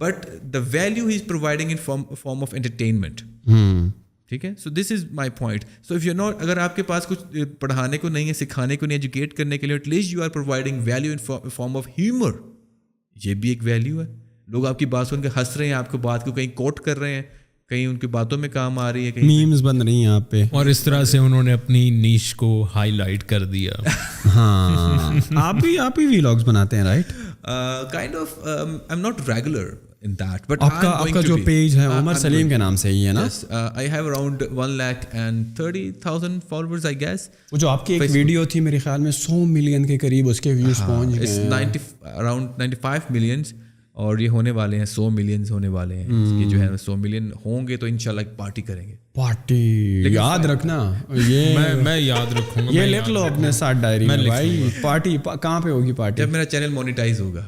but the value he is providing in form of entertainment. ٹھیک ہے. So this is my point. So if you not, اگر آپ کے پاس کچھ پڑھانے کو نہیں ہے, سکھانے کو نہیں, ایجوکیٹ کرنے کے لیے, at least you are providing value in form of humour. یہ بھی ایک ویلیو ہے. لوگ آپ کی بات سن کے ہنس رہے ہیں, آپ کو بات کو کہیں کوٹ کر رہے ہیں, کہیں ان کی باتوں میں کام آ رہی ہے, کہیں میمز بن رہی ہیں آپ پہ, اور اس طرح سے انہوں نے اپنی نیش کو ہائی لائٹ کر دیا. ہاں آپ بھی ویلاگز بناتے ہیں right? Kind of I am not regular in that, but آپ کا جو پیج ہے عمر سلیم کے نام سے ہی ہے نا؟ I have around 130,000 followers I guess. وہ جو آپ کی ایک ویڈیو تھی میرے خیال میں 100 ملین کے قریب اس کے ویوز پہنچ گئے ہیں. around 95 millions, اور یہ ہونے والے ہیں 100 ملینز ہونے والے ہیں. یہ جو ہے 100 ملین ہوں گے تو انشاءاللہ ایک پارٹی کریں گے. پارٹی یاد رکھنا, یہ میں یاد رکھوں گا, یہ لکھ لو اپنے ساتھ ڈائری میں بھائی. پارٹی کہاں پہ ہوگی پارٹی؟ جب میرا چینل مونیٹائز ہوگا.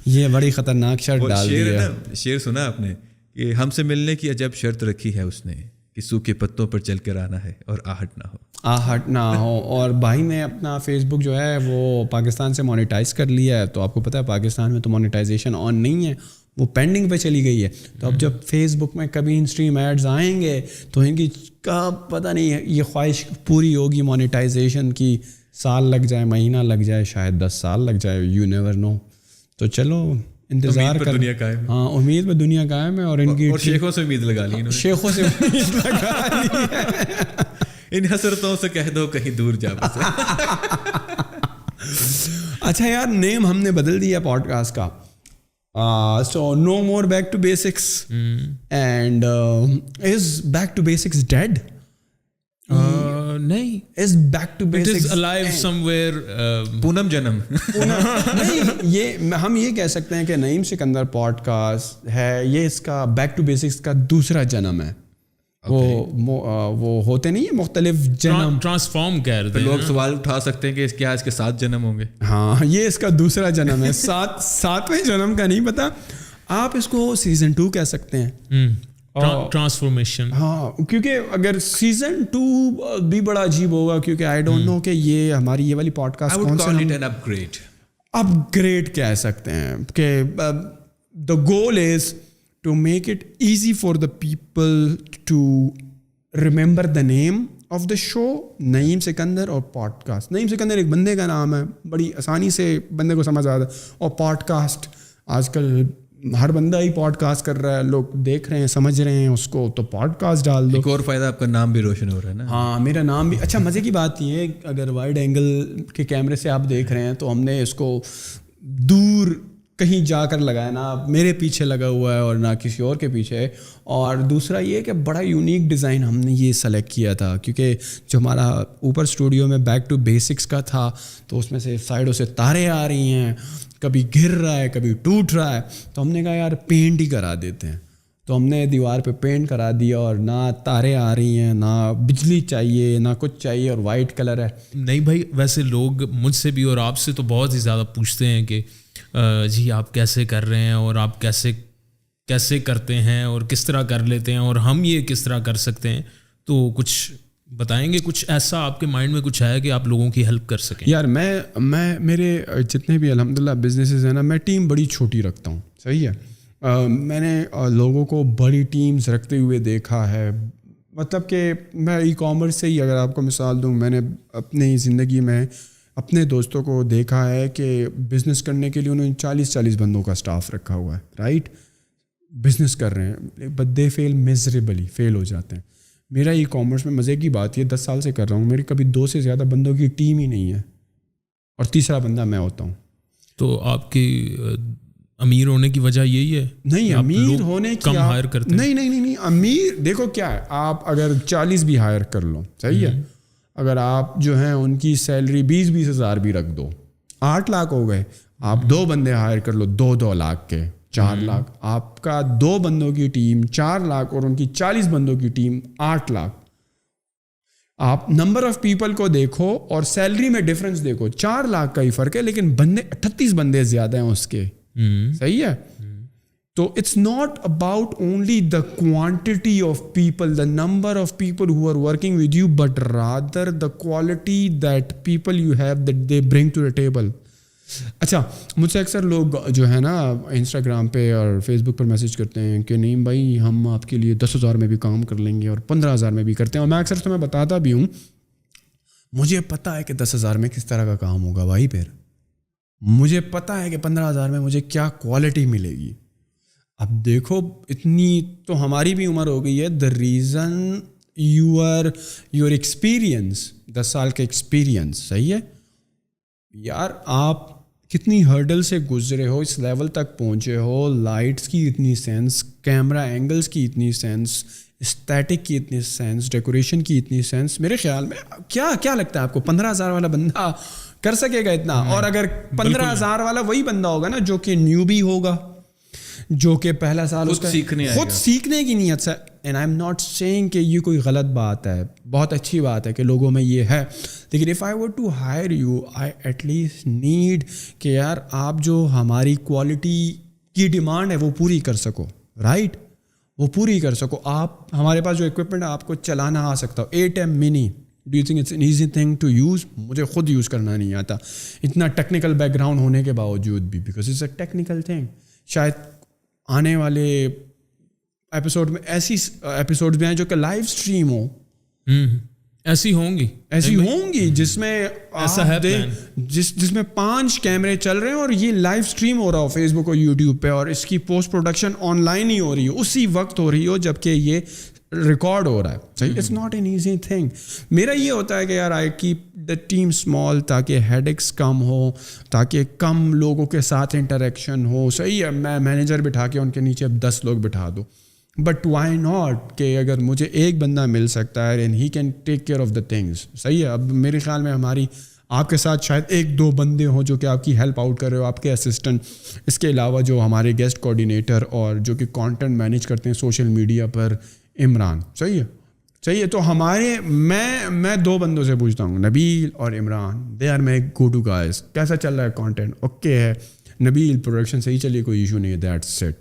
یہ بڑی خطرناک شرط ڈال دی ہے. شعر سنا آپ نے کہ ہم سے ملنے کی عجب شرط رکھی ہے اس نے, کہ سوکھے پتوں پر چل کر آنا ہے اور آہٹ نہ ہو. آہٹ نہ ہو. اور بھائی نے اپنا فیس بک جو ہے وہ پاکستان سے مونیٹائز کر لیا ہے. تو آپ کو پتہ ہے پاکستان میں تو مونیٹائزیشن آن نہیں ہے, وہ پینڈنگ پہ چلی گئی ہے. تو اب جب فیس بک میں کبھی ان اسٹریم ایڈز آئیں گے تو ان کی کا پتہ نہیں ہے, یہ خواہش پوری ہوگی مونیٹائزیشن کی. سال لگ جائے, مہینہ لگ جائے, شاید 10 سال لگ جائے, یو نیور نو. تو چلو انتظار کر, دنیا قائم. ہاں امید پہ دنیا قائم ہے. اور ان کی شیخوں سے امید لگا لی, شیخوں سے امید لگا لی ہے. ان حسرتوں سے کہہ دو کہیں دور جا بسے. اچھا یار, نیم ہم نے بدل دیا پوڈ کاسٹ کا. So no more back to basics. And is back to basics dead? نہیں, is back to basics alive somewhere. پونم جنم. نہیں, یہ ہم یہ کہہ سکتے ہیں کہ نعیم سکندر پوڈ کاسٹ ہے, یہ اس کا بیک ٹو بیسکس کا دوسرا جنم ہے. وہ ہوتے نہیں ہیں مختلف جنم, ٹرانسفارم کر رہے ہیں. لوگ سوال اٹھا سکتے ہیں کہ کیا اس کے 7 جنم ہوں گے؟ ہاں, یہ اس کا دوسرا جنم ہے. 7ویں جنم کا نہیں پتا, آپ اس کو سیزن 2 کہہ سکتے ہیں. ٹرانسفارمیشن. ہاں, کیونکہ اگر سیزن 2 بھی بڑا عجیب ہوگا, کیونکہ آئی ڈونٹ نو کہ یہ ہماری یہ والی پوڈ کاسٹ کون سا اپ گریڈ کہہ سکتے ہیں. کہ the goal is to make it easy for the people to remember the name of the show, Naeem Sikandar اور پوڈ کاسٹ. نعیم سکندر ایک بندے کا نام ہے, بڑی آسانی سے بندے کو سمجھ آتا ہے. اور پوڈ کاسٹ آج کل ہر بندہ ہی پوڈ کاسٹ کر رہا ہے, لوگ دیکھ رہے ہیں, سمجھ رہے ہیں اس کو, تو پوڈ کاسٹ ڈال دو. ایک اور فائدہ, آپ کا نام بھی روشن ہو رہا ہے نا. ہاں, میرا نام بھی. اچھا مزے کی بات یہ ہے, اگر وائڈ اینگل کے کیمرے سے آپ دیکھ رہے ہیں تو ہم نے اس کو دور کہیں جا کر لگایا, نہ میرے پیچھے لگا ہوا ہے اور نہ کسی اور کے پیچھے. اور دوسرا یہ کہ بڑا یونیک ڈیزائن ہم نے یہ سلیکٹ کیا تھا, کیونکہ جو ہمارا اوپر اسٹوڈیو میں بیک ٹو بیسکس کا تھا تو اس میں سے سائڈوں سے تاریں آ رہی ہیں, کبھی گر رہا ہے, کبھی ٹوٹ رہا ہے. تو ہم نے کہا یار پینٹ ہی کرا دیتے ہیں. تو ہم نے دیوار پہ پینٹ کرا دیا, اور نہ تاریں آ رہی ہیں, نہ بجلی چاہیے, نہ کچھ چاہیے, اور وائٹ کلر ہے. نہیں بھائی, ویسے لوگ مجھ سے بھی اور آپ سے تو بہت ہی زیادہ پوچھتے ہیں کہ جی آپ کیسے کر رہے ہیں, اور آپ کیسے کرتے ہیں, اور کس طرح کر لیتے ہیں, اور ہم یہ کس طرح کر سکتے ہیں. تو کچھ بتائیں گے, کچھ ایسا آپ کے مائنڈ میں کچھ ہے کہ آپ لوگوں کی ہیلپ کر سکیں؟ یار میں میرے جتنے بھی الحمدللہ بزنسز ہیں نا, میں ٹیم بڑی چھوٹی رکھتا ہوں. صحیح ہے. میں نے لوگوں کو بڑی ٹیمز رکھتے ہوئے دیکھا ہے. مطلب کہ میں ای کامرس سے ہی اگر آپ کو مثال دوں, میں نے اپنی زندگی میں اپنے دوستوں کو دیکھا ہے کہ بزنس کرنے کے لیے انہوں نے 40 بندوں کا اسٹاف رکھا ہوا ہے. رائٹ, بزنس کر رہے ہیں, بٹ دے فیل میزریبلی, فیل ہو جاتے ہیں. میرا ای کامرس میں مزے کی بات یہ 10 سال سے کر رہا ہوں, میری کبھی 2 سے زیادہ بندوں کی ٹیم ہی نہیں ہے, اور تیسرا بندہ میں ہوتا ہوں. تو آپ کی امیر ہونے کی وجہ یہی ہے؟ نہیں, امیر ہونے کی کم ہائر کرتے ہیں. نہیں, امیر دیکھو کیا ہے, آپ اگر 40 بھی ہائر کر لو, صحیح ہے, اگر آپ جو ہیں ان کی سیلری 20 ہزار بھی رکھ دو, 8 لاکھ ہو گئے. آپ 2 بندے ہائر کر لو 2 لاکھ کے, 4 لاکھ. آپ کا 2 بندوں کی ٹیم 4 لاکھ, اور ان کی 40 بندوں کی ٹیم 8 لاکھ. آپ نمبر آف پیپل کو دیکھو اور سیلری میں ڈفرینس دیکھو, 4 لاکھ کا ہی فرق ہے, لیکن بندے 38 بندے زیادہ ہیں اس کے. صحیح ہے. تو it's not about only the quantity of people, the number of people who are working with you, but rather the quality that people you have that they bring to the table. اچھا مجھ سے اکثر لوگ جو ہے نا Instagram پہ اور فیس بک پر میسیج کرتے ہیں کہ نعیم بھائی ہم آپ کے لیے 10,000 میں بھی کام کر لیں گے اور 15,000 میں بھی کرتے ہیں, اور میں اکثر تمہیں بتاتا بھی ہوں مجھے پتہ ہے کہ 10,000 میں کس طرح کا کام ہوگا بھائی, پھر مجھے پتہ ہے کہ 15,000 میں مجھے کیا کوالٹی ملے گی. اب دیکھو اتنی تو ہماری بھی عمر ہو گئی ہے, دا ریزن یور ایکسپیرئنس, 10 سال کا ایکسپیرئنس, صحیح ہے یار, آپ کتنی ہرڈل سے گزرے ہو, اس لیول تک پہنچے ہو, لائٹس کی اتنی سینس, کیمرہ اینگلز کی اتنی سینس, اسٹیٹک کی اتنی سینس, ڈیکوریشن کی اتنی سینس. میرے خیال میں کیا لگتا ہے آپ کو 15,000 والا بندہ کر سکے گا اتنا؟ اور اگر 15,000 والا وہی بندہ ہوگا نا جو کہ نیوبی ہوگا, جو کہ پہلا سال اس کا خود سیکھنے کی نیت سے, and I am not seeing کہ یہ کوئی غلط بات ہے, بہت اچھی بات ہے کہ لوگوں میں یہ ہے, لیکن if I were to hire you I at least need کہ یار آپ جو ہماری کوالٹی کی ڈیمانڈ ہے وہ پوری کر سکو, رائٹ, وہ پوری کر سکو. آپ ہمارے پاس جو اکوپمنٹ آپ کو چلانا آ سکتا ہو, 8M mini, do you think it's an easy thing to use? مجھے خود یوز کرنا نہیں آتا اتنا ٹیکنیکل بیک گراؤنڈ ہونے کے باوجود بھی, because it's a technical thing. شاید آنے والے ایپیسوڈ میں ایسی ایپیسوڈ بھی ہیں جو کہ لائیو اسٹریم ہو, ایسی ہوں گی جس میں ایسا ہے جس میں 5 کیمرے چل رہے ہیں اور یہ لائیو اسٹریم ہو رہا ہو فیس بک اور یوٹیوب پہ, اور اس کی پوسٹ پروڈکشن آن لائن ہی ہو رہی ہو, اسی وقت ہو رہی ہو جب کہ یہ ریکارڈ ہو رہا ہے. صحیح, it's not an easy thing. میرا یہ ہوتا ہے کہ یار I keep the team small تاکہ ہیڈ ایکس کم ہو, تاکہ کم لوگوں کے ساتھ انٹریکشن ہو. صحیح ہے, میں مینیجر بٹھا کے ان کے نیچے اب 10 لوگ بٹھا دو, بٹ وائی ناٹ کہ اگر مجھے ایک بندہ مل سکتا ہے and he can take care of the things. صحیح ہے, اب میرے خیال میں ہماری آپ کے ساتھ شاید 1-2 بندے ہوں جو کہ آپ کی ہیلپ آؤٹ کر رہے ہو, آپ کے اسسٹنٹ. اس کے علاوہ جو ہمارے گیسٹ کوآرڈینیٹر اور جو کہ کانٹینٹ مینیج کرتے ہیں سوشل میڈیا پر, عمران. صحیح ہے, تو ہمارے میں 2 بندوں سے پوچھتا ہوں, نبیل اور Imran, they are my go to guys. کیسا چل رہا ہے کانٹینٹ؟ اوکے ہے نبیل, پروڈکشن صحیح چلیے, کوئی ایشو نہیں ہے, دیٹس اٹ.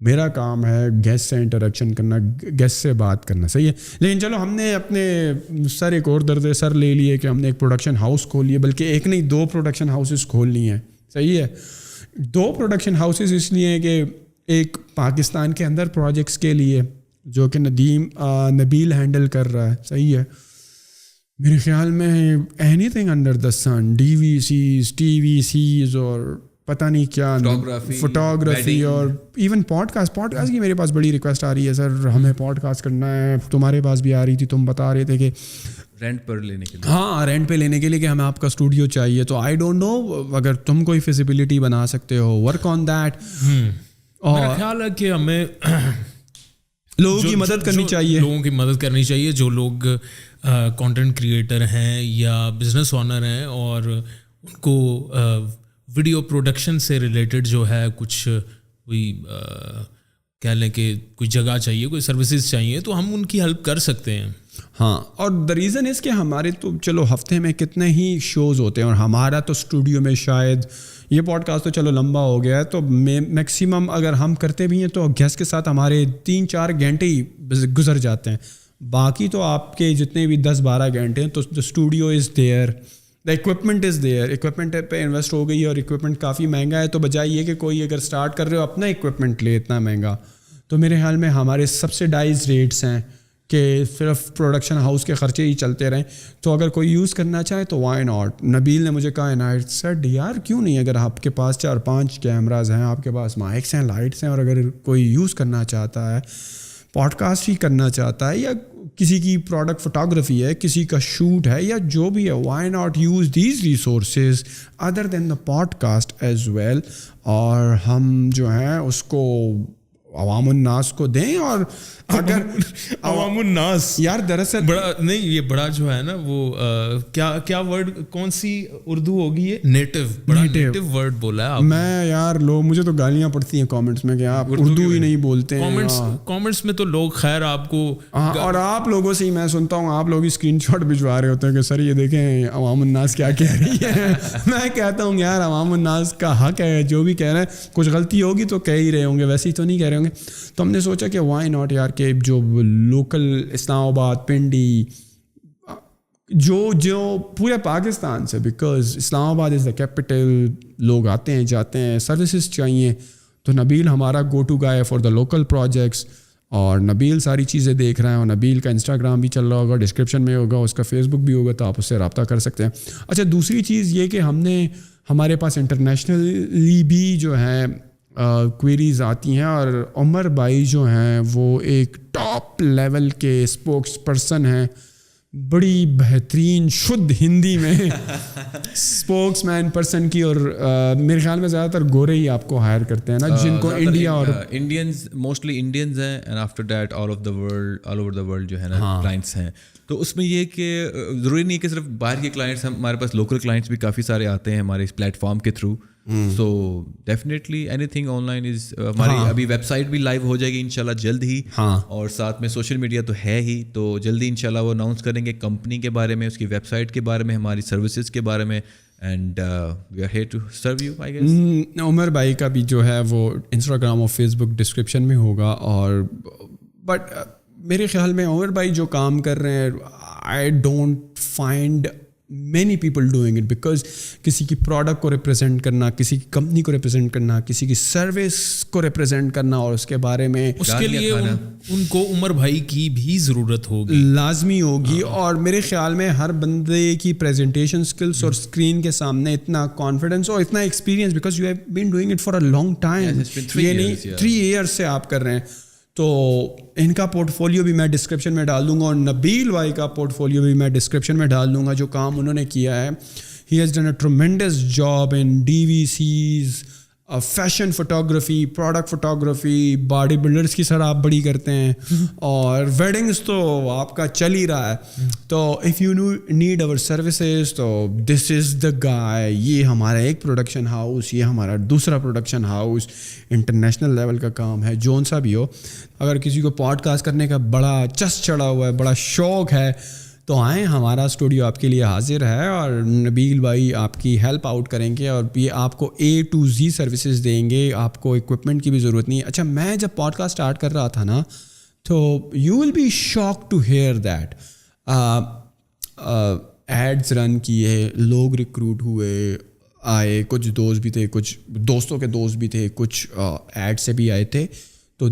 میرا کام ہے گیسٹ سے انٹریکشن کرنا, گیسٹ سے بات کرنا. صحیح ہے, لیکن چلو ہم نے اپنے سر ایک اور درد سر لے لیے کہ ہم نے ایک پروڈکشن ہاؤس کھول لیے, بلکہ ایک نہیں 2 پروڈکشن ہاؤسز کھول لی ہیں. صحیح ہے, 2 پروڈکشن ہاؤسز اس لیے ہیں کہ ایک پاکستان کے اندر پروجیکٹس کے لیے جو کہ نبیل ہینڈل کر رہا ہے. صحیح ہے, میرے خیال میں anything under the sun, DVCs, TVCs اور پتہ نہیں کیا, فوٹوگرافی اور ایون پوڈ کاسٹ کی میرے پاس بڑی ریکویسٹ آ رہی ہے, سر ہمیں پوڈ کاسٹ کرنا ہے. تمہارے پاس بھی آ رہی تھی, تم بتا رہے تھے کہ رینٹ پر لینے کے لیے, ہاں رینٹ پہ لینے کے لیے کہ ہمیں آپ کا اسٹوڈیو چاہیے. تو آئی ڈونٹ نو اگر تم کوئی فیزیبلٹی بنا سکتے ہو, ورک آن دیٹ. میرا خیال ہے کہ ہمیں لوگوں کی مدد کرنی چاہیے, جو لوگ کانٹینٹ کریٹر ہیں یا بزنس اونر ہیں اور ان کو ویڈیو پروڈکشن سے ریلیٹڈ جو ہے کچھ کوئی کہہ لیں کہ کوئی جگہ چاہیے, کوئی سروسز چاہیے, تو ہم ان کی ہیلپ کر سکتے ہیں. ہاں, اور دا ریزن از کہ ہمارے تو چلو ہفتے میں کتنے ہی شوز ہوتے ہیں, اور ہمارا تو اسٹوڈیو میں شاید یہ پوڈ کاسٹ تو چلو لمبا ہو گیا ہے, تو میکسیمم اگر ہم کرتے بھی ہیں تو گیسٹ کے ساتھ ہمارے 3-4 گھنٹے ہی گزر جاتے ہیں. باقی تو آپ کے جتنے بھی 10-12 گھنٹے ہیں, تو the studio is there, the equipment is there. Equipment پہ انویسٹ ہو گئی ہے اور اکوپمنٹ کافی مہنگا ہے, تو بجائے یہ کہ کوئی اگر اسٹارٹ کر رہے ہو اپنا اکوپمنٹ لے اتنا مہنگا, تو میرے خیال میں ہمارے سبسیڈائز ریٹس ہیں کہ صرف پروڈکشن ہاؤس کے خرچے ہی چلتے رہیں. تو اگر کوئی یوز کرنا چاہے تو وائی ناٹ. نبیل نے مجھے کہا ہے سیٹ یار کیوں نہیں, اگر آپ کے پاس 4-5 کیمراز ہیں, آپ کے پاس مائکس ہیں, لائٹس ہیں, اور اگر کوئی یوز کرنا چاہتا ہے, پوڈ کاسٹ ہی کرنا چاہتا ہے, یا کسی کی پروڈکٹ فوٹوگرافی ہے, کسی کا شوٹ ہے, یا جو بھی ہے, why not use these resources other than the podcast as well, اور ہم جو ہیں اس کو عوام الناس کو دیں. اور اگر عوام الناس یار دراصل بڑا نہیں, یہ بڑا جو ہے نا وہ کیا ورڈ کون سی اردو ہوگی, یہ نیٹو ورڈ بولا ہے آپ. میں یار لوگ مجھے تو گالیاں پڑتی ہیں کامنٹس میں کہ آپ اردو ہی نہیں بولتے ہیں. کامنٹس میں تو لوگ خیر آپ کو, اور آپ لوگوں سے ہی میں سنتا ہوں, آپ لوگ اسکرین شاٹ بھجوا رہے ہوتے ہیں کہ سر یہ دیکھیں عوام الناس کیا کہہ رہی ہے. میں کہتا ہوں یار عوام الناس کا حق ہے, جو بھی کہہ رہے ہیں, کچھ غلطی ہوگی تو کہہ ہی رہے ہوں گے, ویسے ہی تو نہیں کہہ رہے ہوں گے. تو ہم نے سوچا کہ وائی ناٹ یار کہ جو لوکل اسلام آباد, پنڈی, جو پورے پاکستان سے, بیکاز اسلام آباد از دا کیپٹل, لوگ آتے ہیں جاتے ہیں, سروسز چاہیے, تو نبیل ہمارا go to guy for the local projects. اور نبیل ساری چیزیں دیکھ رہے ہیں, اور نبیل کا انسٹاگرام بھی چل رہا ہوگا, ڈسکرپشن میں ہوگا, اس کا فیس بک بھی ہوگا, تو آپ اس سے رابطہ کر سکتے ہیں. اچھا, دوسری چیز یہ کہ ہمارے پاس انٹرنیشنلی بھی جو ہے کوئریز آتی ہیں, اور عمر بھائی جو ہیں وہ ایک ٹاپ لیول کے اسپوکس پرسن ہیں, بڑی بہترین شدھ ہندی میں اسپوکس مین پرسن کی, اور میرے خیال میں زیادہ تر گورے ہی آپ کو ہائر کرتے ہیں نا, جن کو انڈیا اور انڈینز, موسٹلی انڈینز ہیں, and after that all over the world جو ہے نا کلائنٹس ہیں. تو اس میں یہ کہ ضروری نہیں کہ صرف باہر کے کلائنٹس, ہمارے پاس لوکل کلائنٹس بھی کافی سارے آتے ہیں ہمارے اس پلیٹ فارم کے through. So definitely any thing on line is, ہماری ابھی ویب سائٹ بھی لائیو ہو جائے گی انشاءاللہ جلد ہی, اور ساتھ میں سوشل میڈیا تو ہے ہی, تو جلدی انشاءاللہ وہ اناؤنس کریں گے کمپنی کے بارے میں, اس کی ویب سائٹ کے بارے میں, ہماری سروسز کے بارے میں, and we are here to serve you I guess. Umar بھائی کا بھی جو ہے وہ انسٹاگرام اور فیس بک ڈسکرپشن میں ہوگا. اور بٹ میرے خیال میں عمر بھائی جو کام کر رہے ہیں, I don't find many people doing it, because کسی کی پروڈکٹ کو ریپرزینٹ کرنا, کسی کی کمپنی کو ریپرزینٹ کرنا, کسی کی سروس کو ریپرزینٹ کرنا, اور اس کے بارے میں اس کے لیے ان کو عمر بھائی کی بھی ضرورت ہوگی, لازمی ہوگی. اور میرے خیال میں ہر بندے کی پریزنٹیشن اسکلس اور اسکرین کے سامنے اتنا کانفیڈنس اور اتنا experience, because you have been doing it for a long time, یہ نہیں 3 ایئرس سے آپ کر رہے ہیں. تو ان کا پورٹ فولیو بھی میں ڈسکرپشن میں ڈال دوں گا, اور نبیل بھائی کا پورٹ فولیو بھی میں ڈسکرپشن میں ڈال دوں گا, جو کام انہوں نے کیا ہے. He has done a tremendous job in DVCs, fashion photography, product photography, body builders کی سر آپ بڑی کرتے ہیں, اور ویڈنگس تو آپ کا چل ہی رہا ہے. تو اف یو نیڈ اور سروسز, تو دس از دا گائے. یہ ہمارا ایک پروڈکشن ہاؤس, یہ ہمارا دوسرا پروڈکشن ہاؤس, انٹرنیشنل لیول کا کام ہے, جون سا بھی ہو. اگر کسی کو پوڈ کاسٹ کرنے کا بڑا چسپ چڑھا ہوا ہے, بڑا شوق ہے, تو آئیں, ہمارا اسٹوڈیو آپ کے لیے حاضر ہے, اور نبیل بھائی آپ کی ہیلپ آؤٹ کریں گے, اور یہ آپ کو A to Z سروسز دیں گے, آپ کو اکوپمنٹ کی بھی ضرورت نہیں. اچھا, میں جب پوڈ کاسٹ اسٹارٹ کر رہا تھا نا, تو you will be shock to hear that ads run کیے, لوگ ریکروٹ ہوئے, آئے, کچھ دوست بھی تھے, کچھ دوستوں کے دوست بھی تھے, کچھ ایڈ سے بھی آئے تھے. تو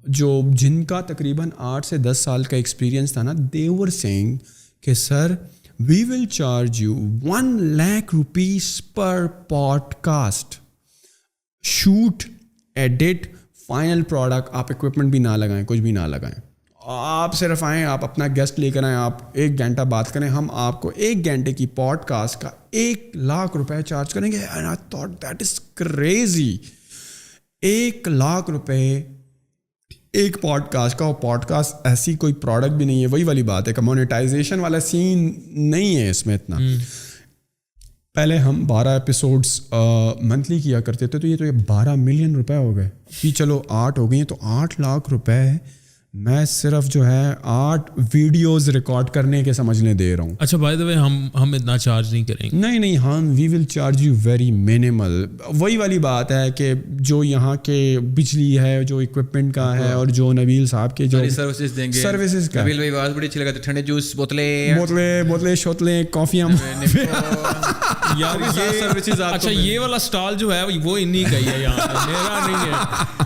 جو جن کا تقریباً 8 سے 10 سال کا ایکسپیرینس تھا نا, they were saying کہ سر we will charge you 1 lakh rupees per podcast, shoot, edit, final product, آپ اکوپمنٹ بھی نہ لگائیں, کچھ بھی نہ لگائیں, آپ صرف آئیں, آپ اپنا گیسٹ لے کر آئیں, آپ 1 گھنٹہ بات کریں, ہم آپ کو 1 گھنٹے کی پوڈ کاسٹ کا 1 لاکھ روپے چارج کریں گے. And I thought that is crazy. 1 lakh روپے ایک پوڈ کاسٹ کا. اور پوڈ کاسٹ ایسی کوئی پروڈکٹ بھی نہیں ہے, وہی والی بات ہے کہ مونیٹائزیشن والا سین نہیں ہے اس میں اتنا. پہلے ہم 12 ایپیسوڈس منتھلی کیا کرتے تھے, تو یہ 12 ملین روپے ہو گئے. پھر چلو 8 ہو گئی ہیں, تو 8 لاکھ روپے میں صرف جو ہے 8 ویڈیوز ریکارڈ کرنے کے سمجھنے دے رہا ہوں. اچھا, بائی دا وے ہم اتنا چارج نہیں کریں گے. نہیں, ہم we will charge you very minimal. وہی والی بات ہے کہ جو یہاں کے بجلی ہے, جو اکوپمنٹ کا ہے, اور جو نبیل صاحب کے جو سروسز دیں گے, سروسز کا, نبیل بھائی آواز بڑی اچھی لگاتے, ٹھنڈے جوس, بوتلیں شوتلیں, کافیاں. یار یہ سروسز, اچھا یہ والا اسٹال جو ہے وہ انہیں کا ہی ہے, یہاں میرا نہیں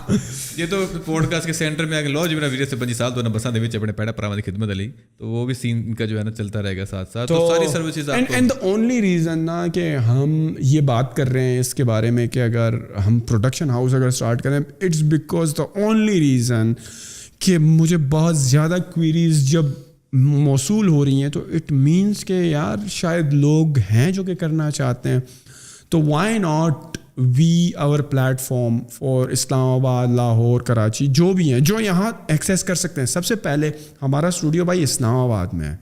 ہے. یہ تو پوڈ کاسٹ کے سینٹر میں آگے لو جو میرا ویڈیو سے 25 سال تو بساں دے وچ اپنے پیڑا پراواں دی خدمت علی, تو وہ بھی سین کا جو ہے نا چلتا رہے گا ساتھ ساتھ. تو ساری سروسز آپ کو, اینڈ دی اونلی ریزن نا کہ ہم یہ بات کر رہے ہیں اس کے بارے میں کہ اگر ہم پروڈکشن ہاؤس اگر اسٹارٹ کریں, it's because the only reason کہ مجھے بہت زیادہ کوئریز جب موصول ہو رہی ہیں, تو اٹ مینس کہ یار شاید لوگ ہیں جو کہ کرنا چاہتے ہیں. تو why not we our platform for Islamabad, Lahore, Karachi, جو بھی ہیں جو یہاں ایکسیس کر سکتے ہیں. سب سے پہلے ہمارا اسٹوڈیو بھائی اسلام آباد میں ہے.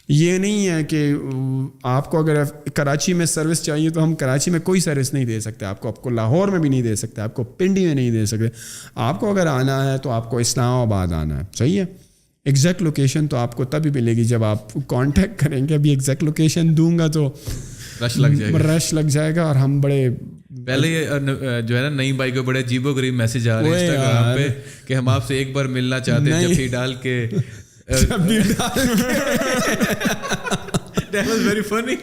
یہ نہیں ہے کہ آپ کو اگر کراچی میں سروس چاہیے تو ہم کراچی میں کوئی سروس نہیں دے سکتے آپ کو لاہور میں بھی نہیں دے سکتے, آپ کو پنڈی میں نہیں دے سکتے. آپ کو اگر آنا ہے تو آپ کو اسلام آباد آنا ہے, صحیح ہے. ایگزیکٹ لوکیشن تو آپ کو تبھی ملے گی جب آپ کانٹیکٹ کریں گے. ابھی ایگزیکٹ لوکیشن دوں گا تو رش لگ جائے گا, اور ہم بڑے پہلے جو ہے نا نئی بھائی کو بڑے عجیب و غریب میسج آ رہے ہیں انسٹاگرام پہ کہ ہم آپ سے ایک بار ملنا چاہتے ہیں, جب ہی ڈال کے چپی ڈال That was very funny.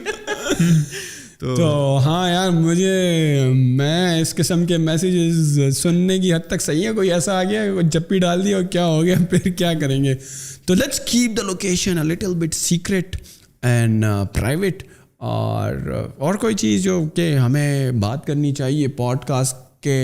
تو ہاں یار میں اس قسم کے میسیجز سننے کی حد تک صحیح ہے. کوئی ایسا آ گیا چپی ڈال دی اور کیا ہو گیا, پھر کیا کریں گے. تو let's keep the location a little bit secret and private. اور کوئی چیز جو کہ ہمیں بات کرنی چاہیے پوڈ کاسٹ کے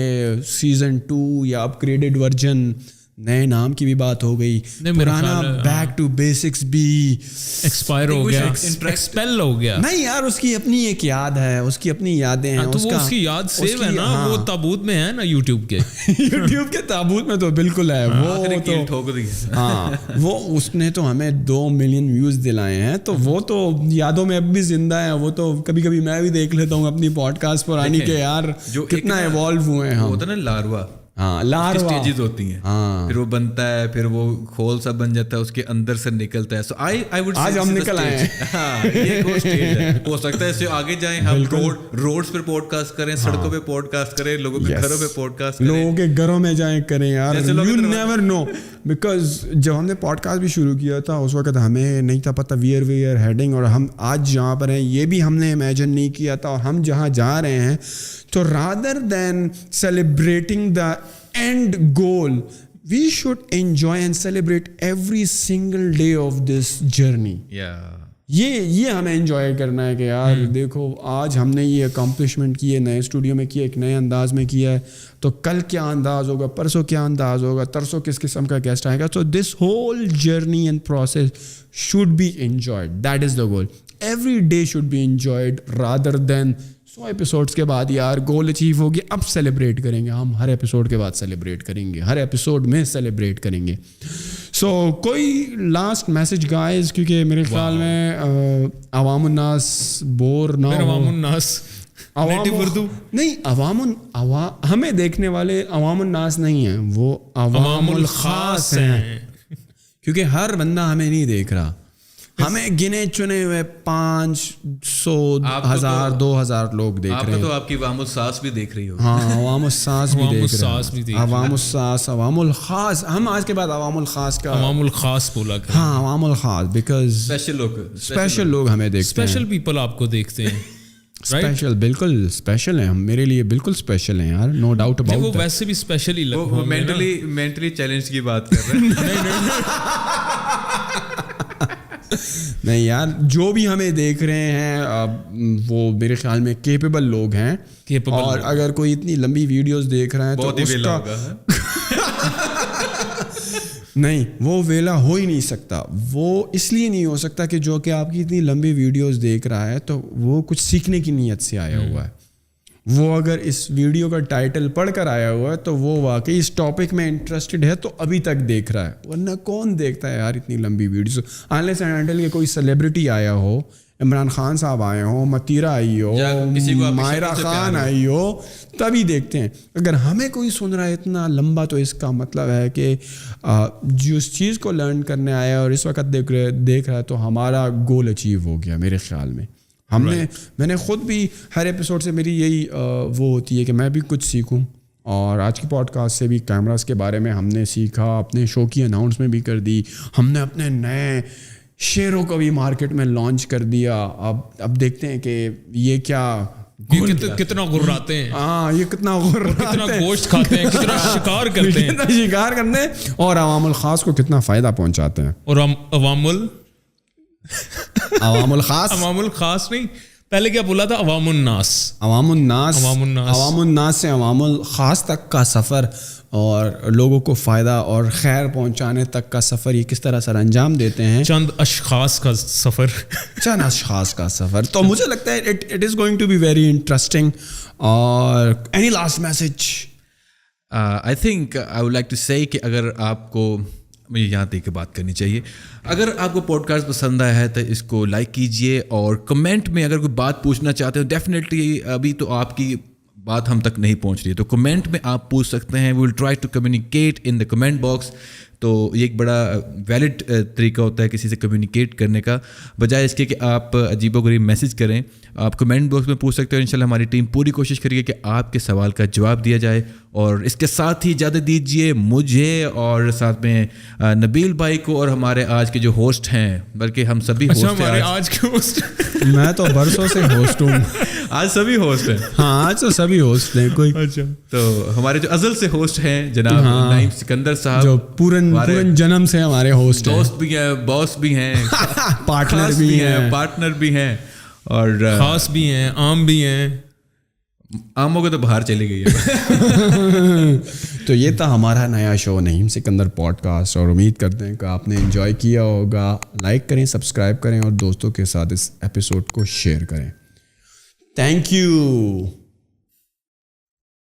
سیزن 2 یا اپ گریڈڈ ورژن, نئے نام کی بھی بات ہو گئی, پرانا بیک ٹو بیسکس بھی ایکسپائر ہو گیا, ایکسپیل ہو گیا. نہیں یار, اس کی اپنی ایک یاد ہے, اس کی اپنی یادیں ہیں. تو وہ اس کی یاد سیو ہے نا, وہ تابوت میں ہے نا یوٹیوب کے. یوٹیوب کے تابوت میں تو بالکل ہے وہ تو ٹھوک دی. ہاں وہ اس نے تو ہمیں 2 ملین ویوز دلائے ہیں, تو وہ تو یادوں میں اب بھی زندہ ہے. وہ تو کبھی کبھی میں بھی دیکھ لیتا ہوں اپنی پوڈ کاسٹ پرانی کے یار کتنا ایوالو ہوئے ہیں. ہوتا نا لاروا, ہاں لاروا اسٹیجز ہوتی ہیں, پھر وہ بنتا ہے, پھر وہ کھول سا بن جاتا ہے, اس کے اندر سے نکلتا ہے. سو آئی وڈ آج ہم نکل آئے ہیں. ہاں یہ ایک اور اسٹیج ہے. ہو سکتا ہے اس سے آگے جائیں ہم روڈز پہ پوڈ کاسٹ کریں, سڑکوں پہ پوڈ کاسٹ کریں, لوگوں کے گھروں پہ پوڈ کاسٹ کریں, لوگوں کے گھروں میں جائیں کریں یار. یو نیور نو, بیکاز جب ہم نے پوڈ کاسٹ بھی شروع کیا تھا اس وقت ہمیں نہیں تھا پتہ ویئر ہیڈنگ, اور ہم آج جہاں پر ہیں یہ بھی ہم نے امیجن نہیں کیا تھا. اور ہم جہاں جا رہے ہیں تو rather than celebrating the end goal, we should enjoy and celebrate every single day of this journey. یہ ہمیں انجوائے کرنا ہے کہ یار دیکھو آج ہم نے یہ اکمپلشمنٹ کی ہے, نئے اسٹوڈیو میں کیا, ایک نئے انداز میں کیا ہے, تو کل کیا انداز ہوگا, پرسوں کیا انداز ہوگا, ترسوں کس قسم کا گیسٹ آئے گا. So this whole journey and process should be enjoyed. That is the goal. Every day should be enjoyed rather than 100 episodes کے بعد یار گول اچیو ہو گیا اب سیلیبریٹ کریں گے. ہم ہر ایپیسوڈ کے بعد سیلیبریٹ کریں گے, ہر ایپیسوڈ میں سیلیبریٹ کریں گے. سو کوئی لاسٹ میسج گائز, کیونکہ میرے خیال میں عوام الناس بور نہ ہو. عوام الناس اردو نہیں, ہمیں دیکھنے والے عوام الناس نہیں ہیں, وہ عوام الخاص ہیں, کیونکہ ہر بندہ ہمیں نہیں دیکھ رہا. ہمیں گنے چنے ہوئے 500 1000 2000 لوگ دیکھ رہے ہیں. تو آپ کی عوام الساس بھی دیکھ رہی ہو. ہاں عوام الساس بھی دیکھ رہے ہیں, عوام الساس, عوام الخاص. ہم آج کے بعد عوام الخاص کا عوام الخاص بولا کریں. ہاں عوام الخاص, بیکاز اسپیشل لوگ ہمیں دیکھتے ہیں, اسپیشل پیپل آپ کو دیکھتے ہیں. اسپیشل بالکل اسپیشل ہیں, ہم میرے لیے بالکل اسپیشل ہیں یار, نو ڈاؤٹ اباؤٹ. وہ ویسے بھی اسپیشل ہی لگتا ہے. وہ مینٹلی چیلنج کی بات کر رہے ہیں. نہیں یار, جو بھی ہمیں دیکھ رہے ہیں وہ میرے خیال میں کیپیبل لوگ ہیں, اور اگر کوئی اتنی لمبی ویڈیوز دیکھ رہے ہیں تو اس کا نہیں, وہ ویلا ہو ہی نہیں سکتا. وہ اس لیے نہیں ہو سکتا کہ جو کہ آپ کی اتنی لمبی ویڈیوز دیکھ رہا ہے تو وہ کچھ سیکھنے کی نیت سے آیا ہوا ہے. وہ اگر اس ویڈیو کا ٹائٹل پڑھ کر آیا ہوا ہے تو وہ واقعی اس ٹاپک میں انٹرسٹڈ ہے, تو ابھی تک دیکھ رہا ہے. ورنہ کون دیکھتا ہے یار اتنی لمبی ویڈیوز. انلیس اینڈ انٹل کہ کوئی سیلیبریٹی آیا ہو, عمران خان صاحب آئے ہوں, متیرہ آئی ہو, مائرہ خان آئی ہو, تبھی دیکھتے ہیں. اگر ہمیں کوئی سن رہا ہے اتنا لمبا تو اس کا مطلب ہے کہ جو اس چیز کو لرن کرنے آیا اور اس وقت دیکھ رہا ہے تو ہمارا گول اچیو ہو گیا میرے خیال میں. میں نے خود بھی ہر ایپیسوڈ سے میری یہی وہ ہوتی ہے کہ میں بھی کچھ سیکھوں, اور آج کی پوڈ کاسٹ سے بھی کیمراز کے بارے میں ہم نے سیکھا, اپنے شو کی اناؤنسمنٹ بھی کر دی, ہم نے اپنے نئے شیروں کو بھی مارکیٹ میں لانچ کر دیا. اب دیکھتے ہیں کہ یہ کیا کتنا غراتے ہیں, ہاں یہ کتنا کتنا گوشت کھاتے ہیں, کتنا شکار کرتے ہیں, شکار کرتے ہیں, اور عوام الخاص کو کتنا فائدہ پہنچاتے ہیں. اور عوام الخاص نہیں, پہلے کیا بولا تھا, عوام الناس سے عوام الخاص تک کا سفر, اور لوگوں کو فائدہ اور خیر پہنچانے تک کا سفر یہ کس طرح سر انجام دیتے ہیں. چند اشخاص کا سفر. تو مجھے لگتا ہے it is going to be very interesting. اور any last message? I think I would like to say کہ اگر آپ کو, مجھے یہاں تک بات کرنی چاہیے, اگر آپ کو پوڈ کاسٹ پسند آیا ہے تو اس کو لائک کیجئے, اور کمنٹ میں اگر کوئی بات پوچھنا چاہتے ہو, ڈیفینیٹلی ابھی تو آپ کی بات ہم تک نہیں پہنچ رہی ہے تو کمنٹ میں آپ پوچھ سکتے ہیں. We will try to communicate in the comment box. تو یہ ایک بڑا ویلڈ طریقہ ہوتا ہے کسی سے کمیونیکیٹ کرنے کا, بجائے اس کے کہ آپ عجیب و غریب میسج کریں. آپ کمنٹ باکس میں پوچھ سکتے ہو, انشاءاللہ ہماری ٹیم پوری کوشش کرے گی کہ آپ کے سوال کا جواب دیا جائے. اور اس کے ساتھ ہی اجازت دیجیے مجھے اور ساتھ میں نبیل بھائی کو اور ہمارے آج کے جو ہوسٹ ہیں, بلکہ ہم سبھی ہوسٹ ہیں آج کے ہوسٹ. میں تو برسوں سے ہوسٹ ہوں. آج سبھی ہوسٹ ہیں. ہاں آج تو سبھی ہوسٹ ہیں. کوئی تو ہمارے جو ازل سے ہوسٹ ہیں جناب نعیم سکندر صاحب, جو پورن جنم سے ہمارے ہوسٹ ہیں, دوست بھی ہیں, باس بھی ہیں, پارٹنر بھی ہیں, پارٹنر بھی ہیں, اور خاص بھی ہیں, عام بھی ہیں. آموں کو تو باہر چلی گئی ہے. تو یہ تھا ہمارا نیا شو نعیم سکندر پوڈ کاسٹ, اور امید کرتے ہیں کہ آپ نے انجوائے کیا ہوگا. لائک کریں, سبسکرائب کریں اور دوستوں کے ساتھ اس ایپیسوڈ کو شیئر کریں. Thank you.